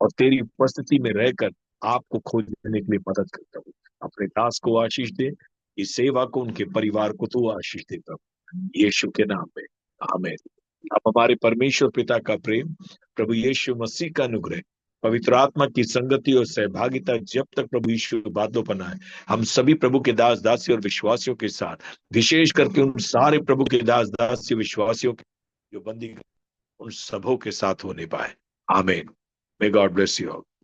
D: और तेरी उपस्थिति में रहकर आपको खोजने के लिए मदद करता हूँ। अपने दास को आशीष दे, इस सेवा को, उनके परिवार को तू आशीष दे प्रभु, यीशु के नाम में आमीन। अब हमारे परमेश्वर पिता का प्रेम, प्रभु यीशु मसीह का अनुग्रह, पवित्र आत्मा की संगति और सहभागिता जब तक प्रभु यीशु बातों पर आए, हम सभी प्रभु के दास दासी और विश्वासियों के साथ, विशेष करके उन सारे प्रभु के दास दासी विश्वासियों के जो बंदी उन सबों के साथ होने पाए। आमीन। May God bless you all.